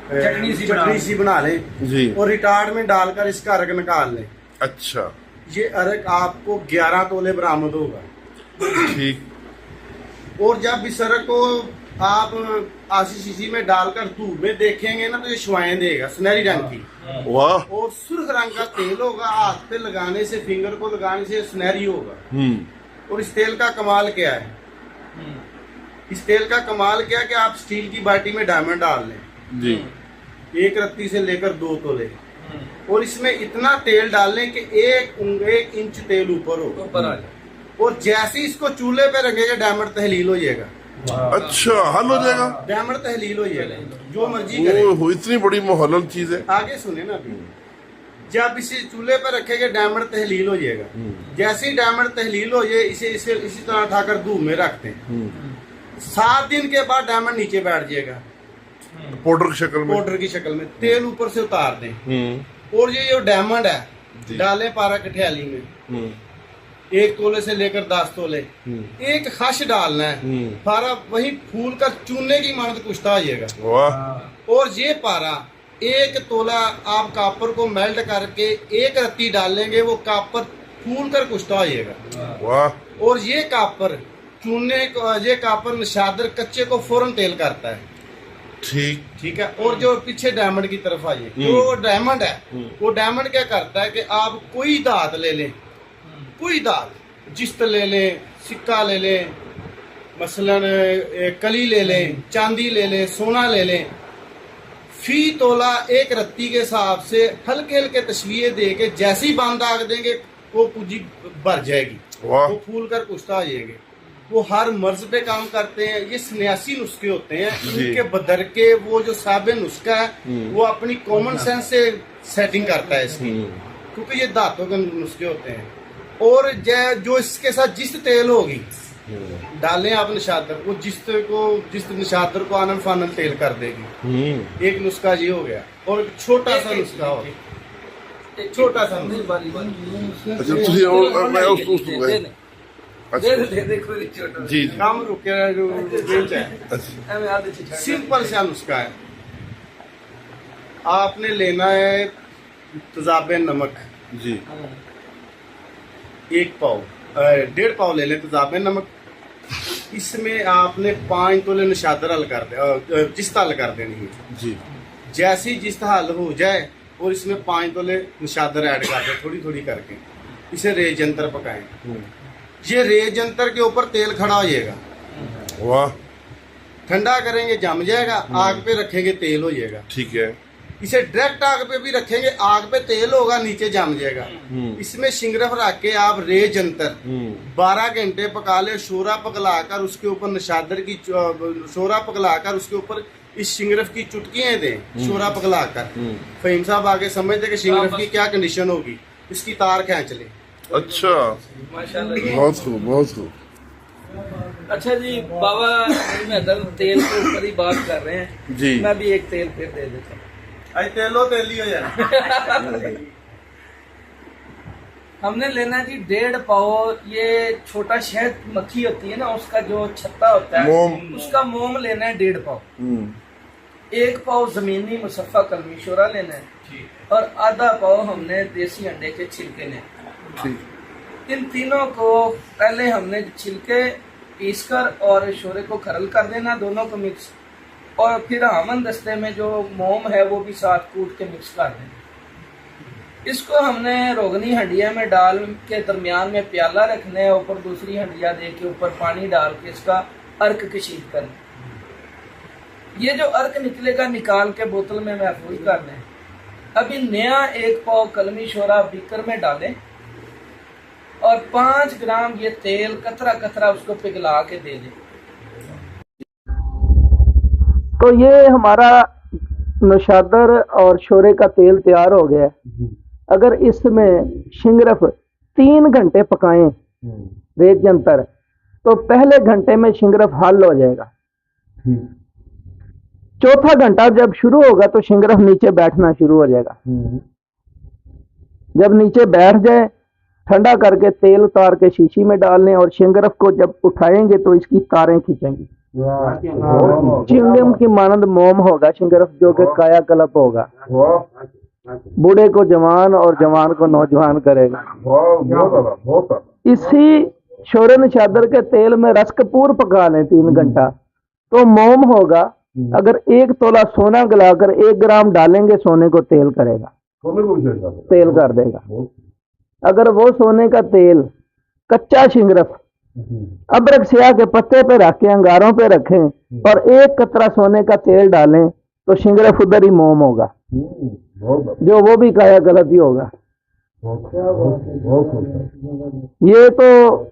Speaker 5: चटनी सी बना लें
Speaker 2: जी।
Speaker 5: और रिटार्ड में डालकर इसका अर्क निकाल लें।
Speaker 2: अच्छा
Speaker 5: ये अर्क आपको 11 तोले बरामद होगा।
Speaker 2: ठीक।
Speaker 5: और जब इस अर्क को आप आसी शीशी में डालकर धूप में देखेंगे ना तो ये शुआएं देगा सुनहरी रंग की।
Speaker 2: वाह।
Speaker 5: और सुर्ख रंग का तेल होगा, हाथ पे लगाने से, फिंगर को लगाने से सुनहरी होगा। और इस तेल का कमाल क्या है, इस तेल का कमाल क्या है कि आप स्टील की बाटी में डायमंड डाल लें
Speaker 2: जी।
Speaker 5: 1 रत्ती से लेकर 2 तोले, और इसमें इतना तेल डाल लें कि 1 इंच तेल ऊपर
Speaker 1: ऊपर आ
Speaker 5: हो।
Speaker 1: जाए।
Speaker 5: और जैसे ही इसको चूल्हे पे रखेगा डायमंड तहलील हो जाएगा।
Speaker 2: अच्छा हल हो जाएगा,
Speaker 5: डायमंड तहलील हो जाएगा, जो मर्जी करे।
Speaker 2: ओह इतनी बड़ी मोहलल चीज है।
Speaker 5: आगे सुने ना अभी, जब इसे चूल्हे पर रखेंगे डायमंड तहलील हो जाएगा। जैसे ही डायमंड तहलील हो जाए इसे इसी तरह उठाकर धूप में रखते हैं। 7 दिन के बाद डायमंड नीचे बैठ जाएगा
Speaker 2: पाउडर की शक्ल में।
Speaker 5: पाउडर की शक्ल में। तेल ऊपर से उतार दें। और ये जो डायमंड है डालें पारा कठियाली में 1 तोले से लेकर 10 तोले। एक खश डालना है, पारा वही फूल का चूने की मानद कुश्ता हो जाएगा।
Speaker 2: वाह।
Speaker 5: और ये पारा 1 तोला आप कापर को मेल्ट करके 1 रत्ती डालेंगे, वो कापर फूल कर कुश्ता हो जाएगा।
Speaker 2: वाह।
Speaker 5: और ये कापर चूने को, ये कापर निशादर कच्चे को फौरन तेल करता है।
Speaker 2: ठीक।
Speaker 5: ठीक है। और जो पीछे डायमंड की तरफ आइए, जो डायमंड है वो डायमंड क्या करता है कि आप कोई धात ले लें, कोई धात, जिस्त ले लें, सिक्का ले लें, मसलन कली ले लें, चांदी ले लें, सोना ले लें, फी तोला 1 रत्ती के हिसाब से हल्के हल्के तस्वीरें दे के जैसे ही बांध आग देंगे वो पूंजी भर जाएगी, वो फूल कर कुश्ता आ जाएंगे। वो हर मर्ज पे काम करते हैं। ये सन्यासी नुस्खे होते हैं, इनके बदर के वो जो साबे नुस्खा है वो अपनी कॉमन सेंस से सेटिंग करता है इसकी, क्योंकि ये दांतों के नुस्खे होते हैं। और जो इसके साथ जिस्त तेल होगी डालें आप निशादर को, जिस्त निशादर को आनन फानन तेल कर देगी। एक नुस्खा ये हो गया। और छोटा सा नुस्खा हो, छोटा सा नुस्खा।
Speaker 2: अच्छा तुझे और मैं उस अच्छा जी जी
Speaker 5: काम रुके सिंपल सा नुस्खा है। आपने लेना है तजाबे नमक
Speaker 2: जी,
Speaker 5: 1 पाव 1.5 पाव ले लें तजाबे नमक। इसमें आपने 5 तोले निशादर हल कर दे, जिस्त हल कर देनी है
Speaker 2: जी।
Speaker 5: जैसी जिस्त हल हो जाए और इसमें 5 तोले निशादर ऐड कर दे, थोड़ी थोड़ी करके इसे रेज जंतर पकाएं। ये रेज जंतर के ऊपर तेल खड़ा हो जाएगा।
Speaker 2: वाह।
Speaker 5: ठंडा करेंगे जम जाएगा, आग पे रखेंगे तेल हो जाएगा।
Speaker 2: ठीक है।
Speaker 5: इसे डायरेक्ट आग पे भी रखेंगे, आग पे तेल होगा, नीचे जम जाएगा। इसमें शिंगरफ रख के आप रेज अंतर 12 घंटे पका ले, शोरा पकलाकर उसके ऊपर निशादर की शोरा पकलाकर उसके ऊपर इस शिंगरफ की चुटकियां दें, शोरा पकलाकर। फहीम साहब आगे समझते कि शिंगरफ की क्या कंडीशन होगी, इसकी तार खींच ले।
Speaker 2: अच्छा,
Speaker 1: माशाल्लाह।
Speaker 2: बहुत खूब, बहुत खूब।
Speaker 1: अच्छा जी बाबा, मैं तेल के ऊपर ही बात कर रहे हैं
Speaker 2: जी।
Speaker 1: मैं भी एक तेल फिर दे देता हूँ।
Speaker 5: आज तेलो तेली हो जाए।
Speaker 1: हमने लेना जी 1.5 पाव, ये छोटा शहद मक्खी होती है ना, उसका जो छत्ता होता है
Speaker 2: मोम।
Speaker 1: उसका मोम लेना है 1.5 पाव। 1 पाव जमीनी मुसफ़ा कलमी शोरा लेना है और आधा पाव हमने देसी अंडे के छिलके लेने हैं।
Speaker 2: ठीक,
Speaker 1: इन तीनों को पहले हमने छिलके पीसकर और शोरे को खरल कर देना, दोनों को मिक्स, और फिर हमन दस्ते में जो मोम है वो भी साथ कूट के मिक्स कर देना। इसको हमने रोगनी हंडिया में डाल के दरमियान में प्याला रखना है, ऊपर दूसरी हंडिया दे के ऊपर पानी डाल के इसका अर्क कशीद करना। ये जो अर्क निकलेगा निकाल के बोतल में महफूज कर दें। अभी नया 1 पाव कलमी शोरा बीकर में डालें और 5 ग्राम ये तेल कतरा कतरा उसको पिघला के दे दें।
Speaker 3: तो ये हमारा नौशादर और शोरे का तेल तैयार हो गया है। अगर इसमें शिंगरफ 3 घंटे पकाएं रेत जंतर, तो पहले घंटे में शिंगरफ हल हो जाएगा। चौथा घंटा जब शुरू होगा तो शिंगरफ नीचे बैठना शुरू हो जाएगा। जब नीचे बैठ जाए, ठंडा करके तेल उतार के शीशी में डाल लें और शिंगरफ को जब उठाएंगे तो इसकी तारें खींचेंगी। चिंगम की मानंद मोम होगा शिंगरफ, जो कि काया कल्प होगा, बूढ़े को जवान और जवान को नौजवान करेगा। इसी शोरे निशादर के तेल में रसकपूर पका लें 3 घंटा तो मोम होगा। अगर 1 तोला सोना गलाकर 1 ग्राम डालेंगे सोने को तेल करेगा, तेल कर देगा। अगर वो सोने का तेल कच्चा शिंगरफ अदरक स्याह के पत्ते पे रख के अंगारों पे रखें और 1 कतरा सोने का तेल डालें तो शिंगरफ उधर ही मोम होगा, जो वो भी काया गलत ही होगा। ये तो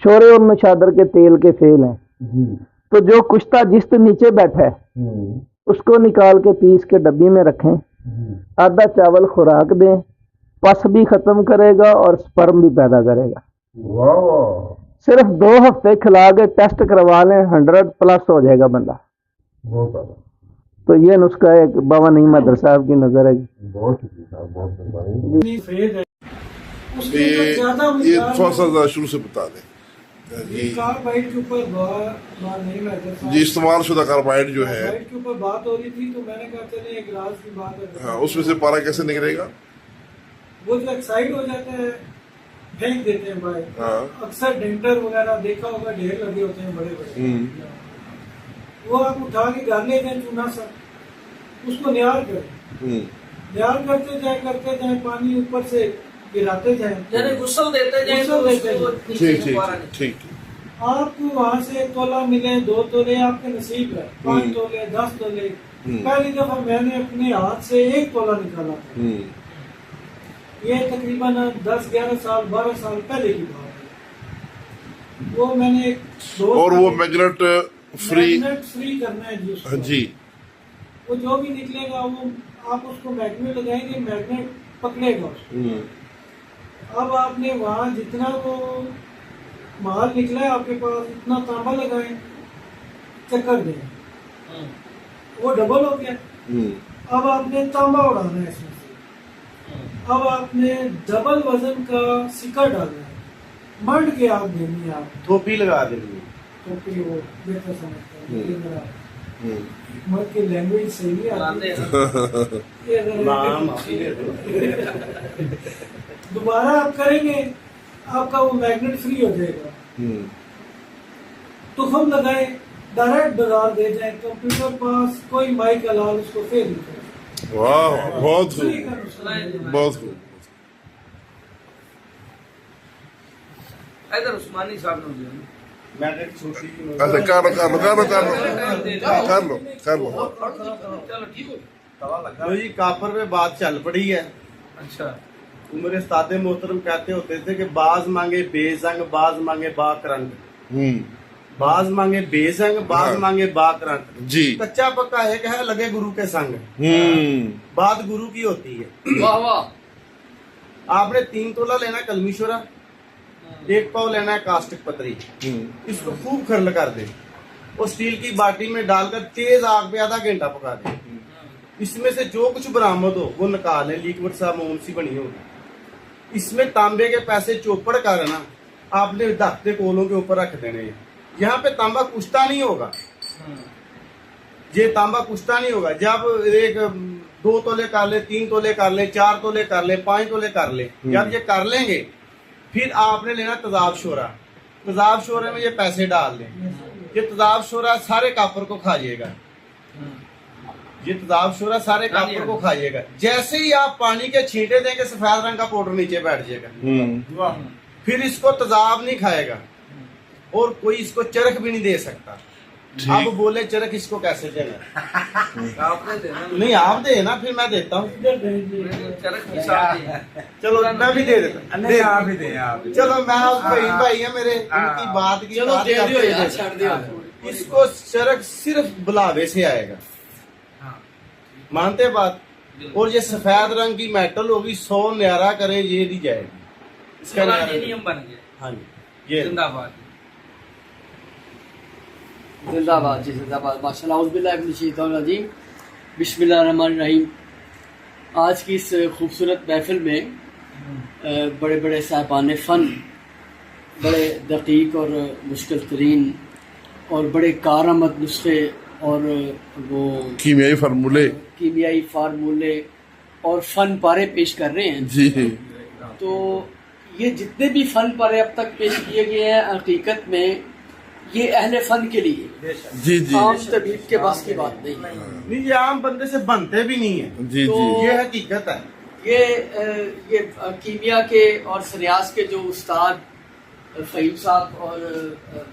Speaker 3: शोरे और नशादर के तेल के फेल हैं। तो जो कुश्ता जिस्त नीचे बैठा है उसको निकाल के पीस के डब्बी में रखें, आधा चावल खुराक दें, पस भी खत्म करेगा और स्पर्म भी पैदा करेगा। सिर्फ 2 हफ्ते खिला के टेस्ट करवा लें, 100+ हो जाएगा बंदा। तो ये नुस्खा है बाबा नईम अदर साहब की नजर है।
Speaker 2: ये थोड़ा सा शुरू से बता दें जी।
Speaker 4: कार्बाइड के ऊपर नहीं मैं
Speaker 2: जी इस्तेमाल शुदा कार्बाइड जो है,
Speaker 4: कार्बाइड के ऊपर बात हो रही थी, तो मैंने कहा चले एक राज की बात है।
Speaker 2: हाँ, उसमें से पारा कैसे निकलेगा?
Speaker 4: वो जो एक्साइड हो जाता है फेंक देते हैं भाई।
Speaker 2: हाँ।
Speaker 4: अक्सर डेंटर वगैरह देखा होगा, ढेर लगे होते हैं बड़े बड़े, वो आप उठा के घर ले जाए चूना सा, उसको न्यार करें, न्यार करते जाए पानी ऊपर से गिराते जाए,
Speaker 1: यानी गुस्ल देते जाए तो उसको नीचे
Speaker 2: ठीक
Speaker 1: से
Speaker 2: ठीक
Speaker 1: बाहर
Speaker 2: ठीक।
Speaker 4: आपको वहाँ से 1 तोला मिले, 2 तोले आपके नसीब है, 5 तोले 10 तोले। पहली दफा मैंने अपने हाथ से 1 तोला निकाला था। ये तकरीबन 10-11 साल 12 साल पहले की बात है। वो मैंने एक दोस्त,
Speaker 2: और वो मैग्नेट फ्री
Speaker 4: करना है जी उसको।
Speaker 2: जी।
Speaker 4: वो जो भी निकलेगा वो आप उसको मैग्नेट लगाएंगे, मैग्नेट पकड़ेगा उसको। अब आपने वहाँ जितना वो माल निकला है आपके पास, इतना तांबा लगाएं, चक्कर दें, वो डबल हो गया। अब आपने तांबा उड़ाना है इसमें से। अब आपने डबल वजन का सिक्का डालना है, मंड के आग देनी है, आप
Speaker 5: थोपी लगा देनी है।
Speaker 4: टोपी वो बेहतर समझते हैं, मेरा मत की लैंग्वेज सही आती है। दोबारा आप करेंगे, आपका वो मैग्नेट फ्री हो जाएगा। तुखम लगाए, डायरेक्ट बाजार दे जाए, कंप्यूटर पास कोई माइक अलाल उसको फेल नहीं करे।
Speaker 2: वाह, बहुत खूब, बहुत खूब।
Speaker 1: इधर उस्मानी साहब ने
Speaker 2: अच्छा कर लो।
Speaker 1: चलो ठीक हो
Speaker 5: लो जी कापर पे बात चल पड़ी है।
Speaker 1: अच्छा
Speaker 5: मेरे उस्ताद मोहतरम कहते होते थे कि बाज मांगे बेजंग, बाज मांगे बाकरंग, बाज मांगे बेजंग, बाज
Speaker 2: हाँ।
Speaker 5: मांगे बाकरंग।
Speaker 2: जी।
Speaker 5: कच्चा पक्का एक है लगे गुरु के संग, बात गुरु की होती है।
Speaker 1: वाह वाह।
Speaker 5: आपने 3 तोला लेना कलमी शोरा, 1 पाव लेना है कास्टिक पतरी, इसको खूब खरल कर दे और स्टील की बाटी में डालकर तेज आग पे आधा घंटा पका दे। इसमें से जो कुछ बरामद हो वो निकाल ले, लिक्विड सा मोम सी बनी होगी। इसमें तांबे के पैसे चौपड़ कर ना आपने दाखते कोलों के ऊपर रख देने हैं। यहाँ पे तांबा कुश्ता नहीं होगा, ये तांबा कुश्ता नहीं होगा। जब 2 तोले कर ले, 3 तोले कर ले, 4 तोले कर ले, 5 तोले कर ले, जब ये कर लेंगे फिर आपने लेना तेजाब शोरा। तेजाब शोरे में ये पैसे डाल दें। ये तेजाब शोरा सारे कापर को खा जाएगा, ये तेजाब शोरा सारे कापर को खा जाएगा। जैसे ही आप पानी के छींटे देंगे सफेद रंग का पाउडर नीचे बैठ जाएगा। फिर इसको तेजाब नहीं खाएगा और कोई इसको चरख भी नहीं दे सकता। अब बोले चरख इसको कैसे देना?
Speaker 1: आपने देना
Speaker 5: नहीं आप दे ना, फिर मैं देता हूँ।
Speaker 1: चरख निशान नहीं है।
Speaker 5: चलो मैं भी दे देता
Speaker 6: नहीं आप ही दें आप ही।
Speaker 5: चलो मैं भाई है मेरे, उनकी बात की
Speaker 1: चलो
Speaker 5: बात
Speaker 1: दे
Speaker 5: करते
Speaker 1: दियो यार,
Speaker 5: हैं।
Speaker 1: छाड़ दियो।
Speaker 5: इसको चरख सिर्फ बुलावे से आएगा, मानते बात। और ये सफेद रंग की मेटल होगी, 100 न्यारा करें ये नहीं जाएगी। इसका न्यारा
Speaker 1: नियम बन गया।
Speaker 5: हाँ जी, ये
Speaker 1: जिंदाबाद।
Speaker 8: जिंदाबाद जी जिंदाबाद। माशाल्लाह औज़ुबिल्लाहिमिनश्शैतानिर्रजीम, बिस्मिल्लाहिर्रहमानिर्रहीम। आज की इस खूबसूरत महफिल में बड़े बड़े साहिबान फ़न, बड़े दकीक और मुश्किल तरीन और बड़े कारआमद नुस्खे और वो कीमियाई फार्मूले और फ़न पारे पेश कर रहे हैं
Speaker 2: जी।
Speaker 8: तो ये जितने भी फ़न पारे अब तक पेश किए गए हैं हकीकत में ये अहले फ़न के लिए,
Speaker 2: जी जी
Speaker 8: आम तबीब के बस की बात नहीं है।
Speaker 5: नहीं ये आम बंदे से बनते भी नहीं है।
Speaker 2: जी
Speaker 8: तो
Speaker 2: जी
Speaker 5: ये हकीकत है।
Speaker 8: ये कीमिया के और सन्यास के जो उस्ताद फ़हीम साहब और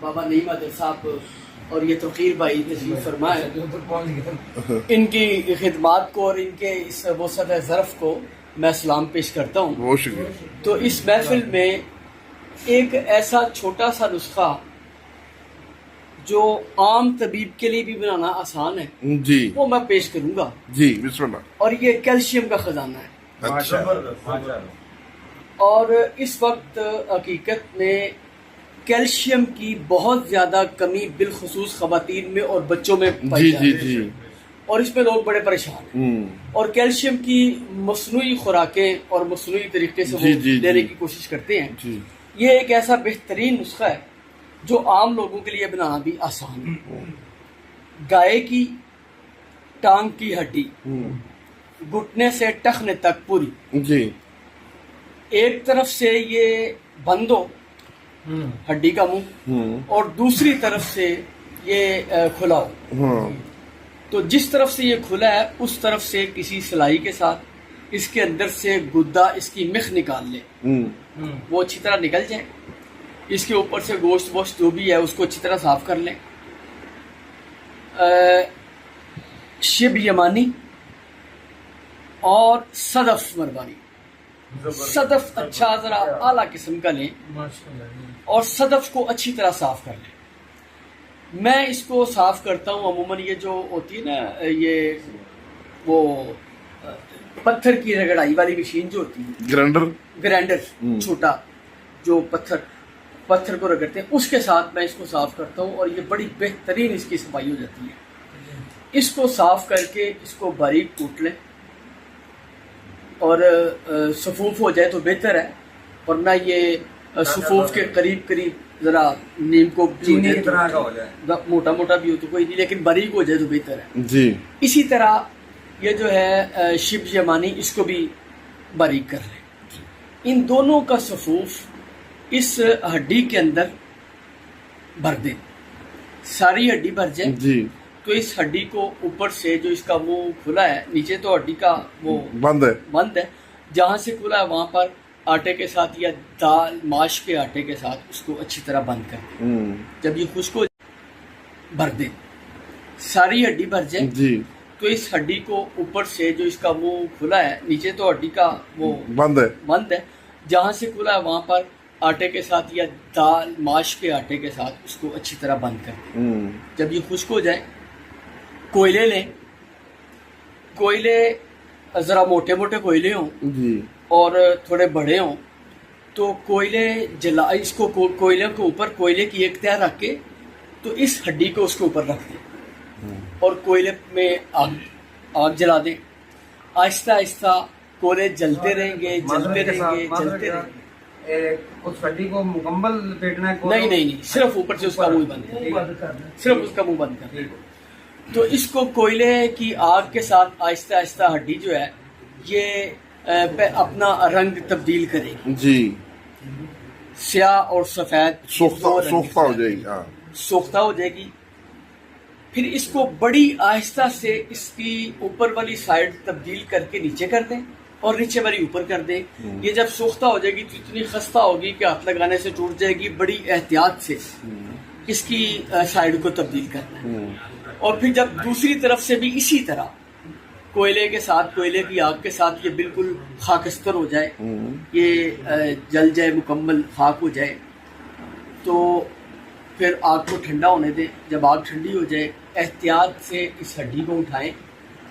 Speaker 8: बाबा नईम अदर साहब और ये तौकीर भाई तशरीफ फरमाए, इनकी खिदमात को और इनके इस वसत ज़रफ़ को मैं सलाम पेश करता हूँ।
Speaker 2: बहुत शुक्रिया।
Speaker 8: तो इस महफिल में एक ऐसा छोटा सा नुस्खा जो आम तबीब के लिए भी बनाना आसान है
Speaker 2: जी
Speaker 8: वो मैं पेश करूंगा
Speaker 2: जी, बिस्मिल्लाह।
Speaker 8: और ये कैल्शियम का खजाना है।
Speaker 2: अच्छा।
Speaker 8: और इस वक्त हकीकत में कैल्शियम की बहुत ज्यादा कमी बिलखुसूस खवातीन में और बच्चों में पाई
Speaker 2: जी
Speaker 8: जाती
Speaker 2: जी
Speaker 8: है
Speaker 2: जी।
Speaker 8: और इसमें लोग बड़े परेशान हैं और कैल्शियम की मसनूई खुराकें और मसनूई तरीके से
Speaker 2: जी,
Speaker 8: वो
Speaker 2: जी,
Speaker 8: लेने
Speaker 2: जी।
Speaker 8: की कोशिश करते हैं।
Speaker 2: जी
Speaker 8: ये एक ऐसा बेहतरीन नुस्खा है जो आम लोगों के लिए बनाना भी आसान है। गाय की टांग की हड्डी घुटने से टखने तक पूरी
Speaker 2: जी।
Speaker 8: एक तरफ से ये बंद हो हड्डी का मुंह और दूसरी तरफ से ये खुला हो।
Speaker 2: हाँ
Speaker 8: तो जिस तरफ से ये खुला है उस तरफ से किसी सिलाई के साथ इसके अंदर से गुद्दा इसकी मिख निकाल ले, वो अच्छी तरह निकल जाए। इसके ऊपर से गोश्त वोश्त जो भी है उसको अच्छी तरह साफ कर लें। शिब यमानी और सदफ मरवानी, सदफ अच्छा जरा आला किस्म का लें और सदफ को अच्छी तरह साफ कर लें। मैं इसको साफ करता हूँ अमूमन ये जो होती है ना ये वो पत्थर की रगड़ाई वाली मशीन जो होती है ग्राइंडर छोटा जो पत्थर को रगड़ते हैं उसके साथ मैं इसको साफ करता हूँ और ये बड़ी बेहतरीन इसकी सफाई हो जाती है। इसको साफ करके इसको बारीक कूट लें और सफूफ हो जाए तो बेहतर है, वरना ये सफूफ के करीब करीब जरा नीम को
Speaker 6: चीनी की तरह का हो जाए,
Speaker 8: मोटा मोटा भी हो तो कोई नहीं लेकिन बारीक हो जाए तो बेहतर है
Speaker 2: जी।
Speaker 8: इसी तरह ये जो है शिब यमानी इसको भी बारीक कर लें। इन दोनों का सफूफ इस हड्डी के अंदर भर दें, सारी हड्डी भर जाए
Speaker 2: जी।
Speaker 8: तो इस हड्डी को ऊपर से जो इसका मुंह खुला है नीचे तो हड्डी का वो बंद है, जहां से खुला है वहां पर आटे के साथ या दाल माश के आटे के साथ उसको अच्छी तरह बंद कर दें। जब ये खुश्क हो भर दें, सारी हड्डी भर जाए
Speaker 2: जी।
Speaker 8: तो इस हड्डी को ऊपर से जो इसका मुंह खुला है, नीचे तो हड्डी का वो
Speaker 2: बंद है,
Speaker 8: जहाँ से खुला है वहाँ पर आटे के साथ या दाल माश के आटे के साथ उसको अच्छी तरह बंद कर दें। जब ये खुश्क हो जाए, कोयले लें, कोयले ज़रा मोटे मोटे कोयले हों
Speaker 2: जी,
Speaker 8: और थोड़े बड़े हों, तो कोयले जला इसको कोयले के ऊपर कोयले की एक तह रख के तो इस हड्डी को उसके ऊपर रख दें और कोयले में आग जला दें। आहिस्ता आहिस्ता कोयले जलते रहेंगे, जलते रहेंगे, जलते रहेंगे।
Speaker 6: उस हड्डी को मुकम्मल लपेटना है?
Speaker 8: नहीं, सिर्फ ऊपर से उसका मुंह बंद करना, सिर्फ उसका मुंह बंद करना। तो इसको कोयले की आग के साथ आहिस्ता आहिस्ता हड्डी जो है ये अपना रंग तब्दील करेगी
Speaker 2: जी,
Speaker 8: स्याह और सफेद
Speaker 2: सोख्ता हो जाएगी। हाँ,
Speaker 8: सोख्ता हो जाएगी। फिर इसको बड़ी आहिस्ता से इसकी ऊपर वाली साइड तब्दील करके नीचे कर दें और नीचे वाली ऊपर कर दें। ये जब सोख्ता हो जाएगी तो इतनी खस्ता होगी कि हाथ लगाने से टूट जाएगी। बड़ी एहतियात से इसकी साइड को तब्दील करना है। और फिर जब दूसरी तरफ से भी इसी तरह कोयले के साथ, कोयले की आग के साथ ये बिल्कुल खाकस्तर हो जाए, ये जल जाए, मुकम्मल खाक हो जाए, तो फिर आग को ठंडा होने दें। जब आग ठंडी हो जाए, एहतियात से इस हड्डी को उठाएं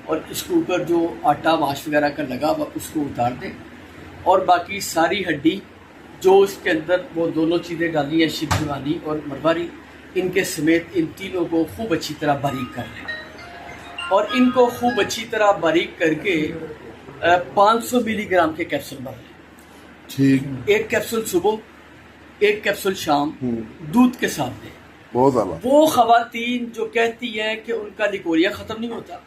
Speaker 8: और इसके ऊपर जो आटा माश वगैरह का लगा हुआ उसको उतार दें। और बाकी सारी हड्डी जो इसके अंदर वो दोनों चीज़ें डाली हैं, शिबजुरानी और मरवारी, इनके समेत इन तीनों को खूब अच्छी तरह बारीक कर लें। और इनको खूब अच्छी तरह बारीक करके 500 मिलीग्राम के कैप्सूल बना लें।
Speaker 2: ठीक।
Speaker 8: एक कैप्सूल सुबह, एक कैप्सूल शाम, दूध के साथ दें।
Speaker 2: बहुत आला।
Speaker 8: वो खवातीन जो कहती हैं कि उनका लिकोरिया ख़त्म नहीं होता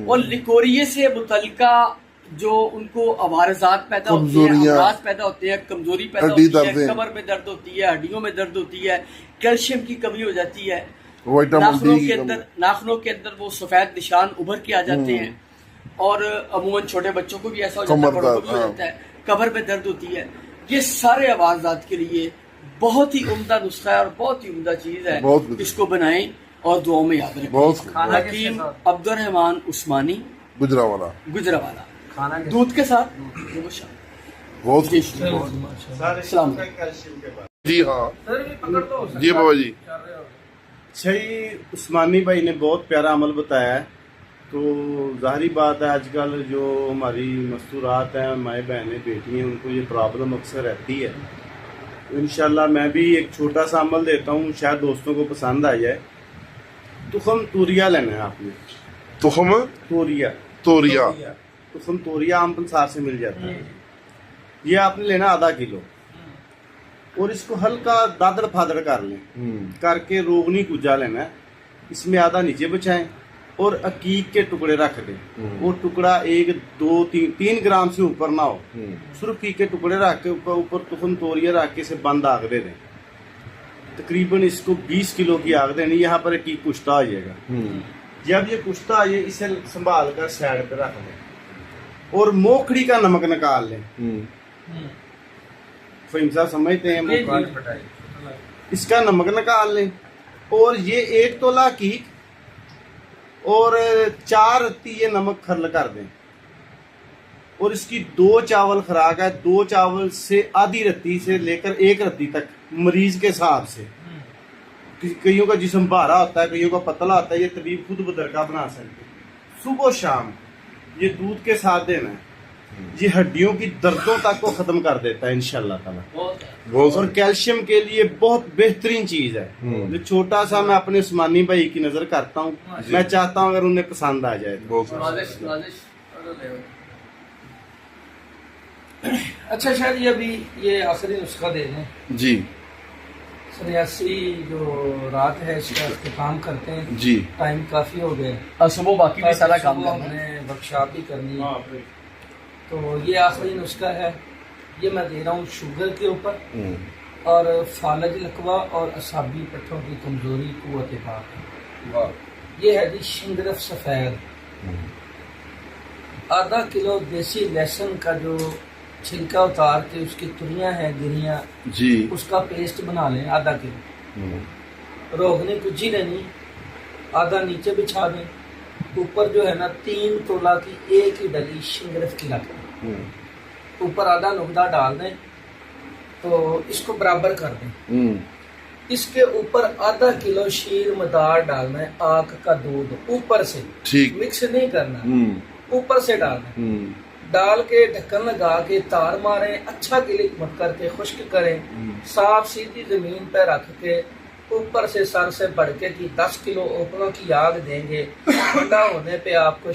Speaker 8: और लिकोरिये से मुतल्लिका जो उनको अवारजात पैदा होती हैं, अमराज पैदा होते हैं, कमजोरी पैदा होती है, कमर में दर्द होती है, हड्डियों में दर्द होती है, कैल्शियम की कमी हो जाती है, नाखूनों के अंदर वो सफेद निशान उभर के आ जाते हैं और अमूमन छोटे बच्चों को भी ऐसा हो जाता है, बड़ों को भी हो जाता है, कमर में दर्द होती है। ये सारे आवाजात के लिए बहुत ही उम्दा नुस्खा है और बहुत ही उम्दा चीज है। इसको बनाएं और दुआओं में याद रखें। हकीम अब्दुर्रहमान उस्मानी, गुजरावाला, दूध के साथ
Speaker 2: बहुत जी। हाँ जी बाबा जी।
Speaker 5: सही, उस्मानी भाई ने बहुत प्यारा अमल बताया है। तो ज़ाहिरी बात है, आजकल जो हमारी मस्तूरात हैं, माएँ बहनें बेटी हैं, उनको ये प्रॉब्लम अक्सर रहती है। तो इंशाल्लाह मैं भी एक छोटा सा अमल देता हूँ, शायद दोस्तों को पसंद आ जाए। तुखम तोरिया लेना है आपने।
Speaker 2: तुखम
Speaker 5: तोरिया तुखम तोरिया आम पंसार से मिल जाता है। ये आपने लेना आधा किलो और इसको हल्का दादड़ फादड़ कर लें। करके रोगनी कुजा लेना है, इसमें आधा नीचे बचाएं और अकीक के टुकड़े रख दें। वो टुकड़ा 1, 2, 3 ग्राम से ऊपर ना हो, सिर्फ अकीक के टुकड़े रख के ऊपर तुखम तोरिया रख के इसे बंद आग दे दें। तकरीबन इसको 20 किलो की आग देनी। यहाँ पर अकीक कुश्ता आ जाएगा। जब ये कुश्ता आ जाए, इसे संभाल कर साइड पे रख दें और मोखड़ी का नमक निकाल लें। फहीम साहब समझते हैं, इसका नमक निकाल लें और ये 1 तोला अकीक और 4 रत्ती ये नमक खर्ल कर दें। और इसकी 2 चावल खुराक है, 2 चावल से आधी रत्ती से लेकर 1 रत्ती तक मरीज के हिसाब से। कईयों का जिस्म भारा होता है, कईयों का पतला होता है, ये तबीब खुद बदरका बना सकते। सुबह शाम ये दूध के साथ देना है। ये हड्डियों की दर्दों तक को खत्म कर देता है इंशाल्लाह ताला। और कैल्शियम के लिए बहुत बेहतरीन चीज है। जो छोटा सा मैं अपने उस्मानी भाई की नजर करता हूँ, मैं चाहता हूँ अगर उन्हें पसंद आ जाए तो।
Speaker 1: अच्छा शायद ये अभी ये आखिरी नुस्खा दे दें
Speaker 2: जी।
Speaker 1: सन्यासी जो रात है इसका इख्तिताम करते हैं
Speaker 2: जी।
Speaker 1: टाइम काफी हो गए,
Speaker 8: सुबह बाकी भी सारा काम
Speaker 1: हमने वर्कशॉप भी करनी है। तो ये आखिरी नुस्खा है, ये मैं दे रहा हूँ शुगर के ऊपर और फालज लकवा और असाबी पट्टों की कमजोरी कुव्वत पाक। ये है जी शिंगरफ सफेद। आधा किलो देसी लहसुन का जो छिलका उतार के उसकी तुरियां हैं, गिरियां
Speaker 2: जी,
Speaker 1: उसका पेस्ट बना लें आधा किलो। रोगनी कुजी लेनी, आधा नीचे बिछा दें ऊपर जो है ना 3 तोला की एक ही डली शिंगरफ की लगती, ऊपर आधा नुकदा डाल दें तो इसको बराबर कर दें। इसके ऊपर आधा किलो शीर मदार डालना है, आक का दूध ऊपर से,
Speaker 2: ठीक।
Speaker 1: मिक्स नहीं करना, ऊपर से डालना। डाल के ढक्कन लगा के तार मारें, अच्छा गिलिक मत करके खुश्क करें, साफ सीधी जमीन पर रख के ऊपर से सर से बढ़के की 10 किलो ओपनों की आग देंगे। ठंडा होने पे आपको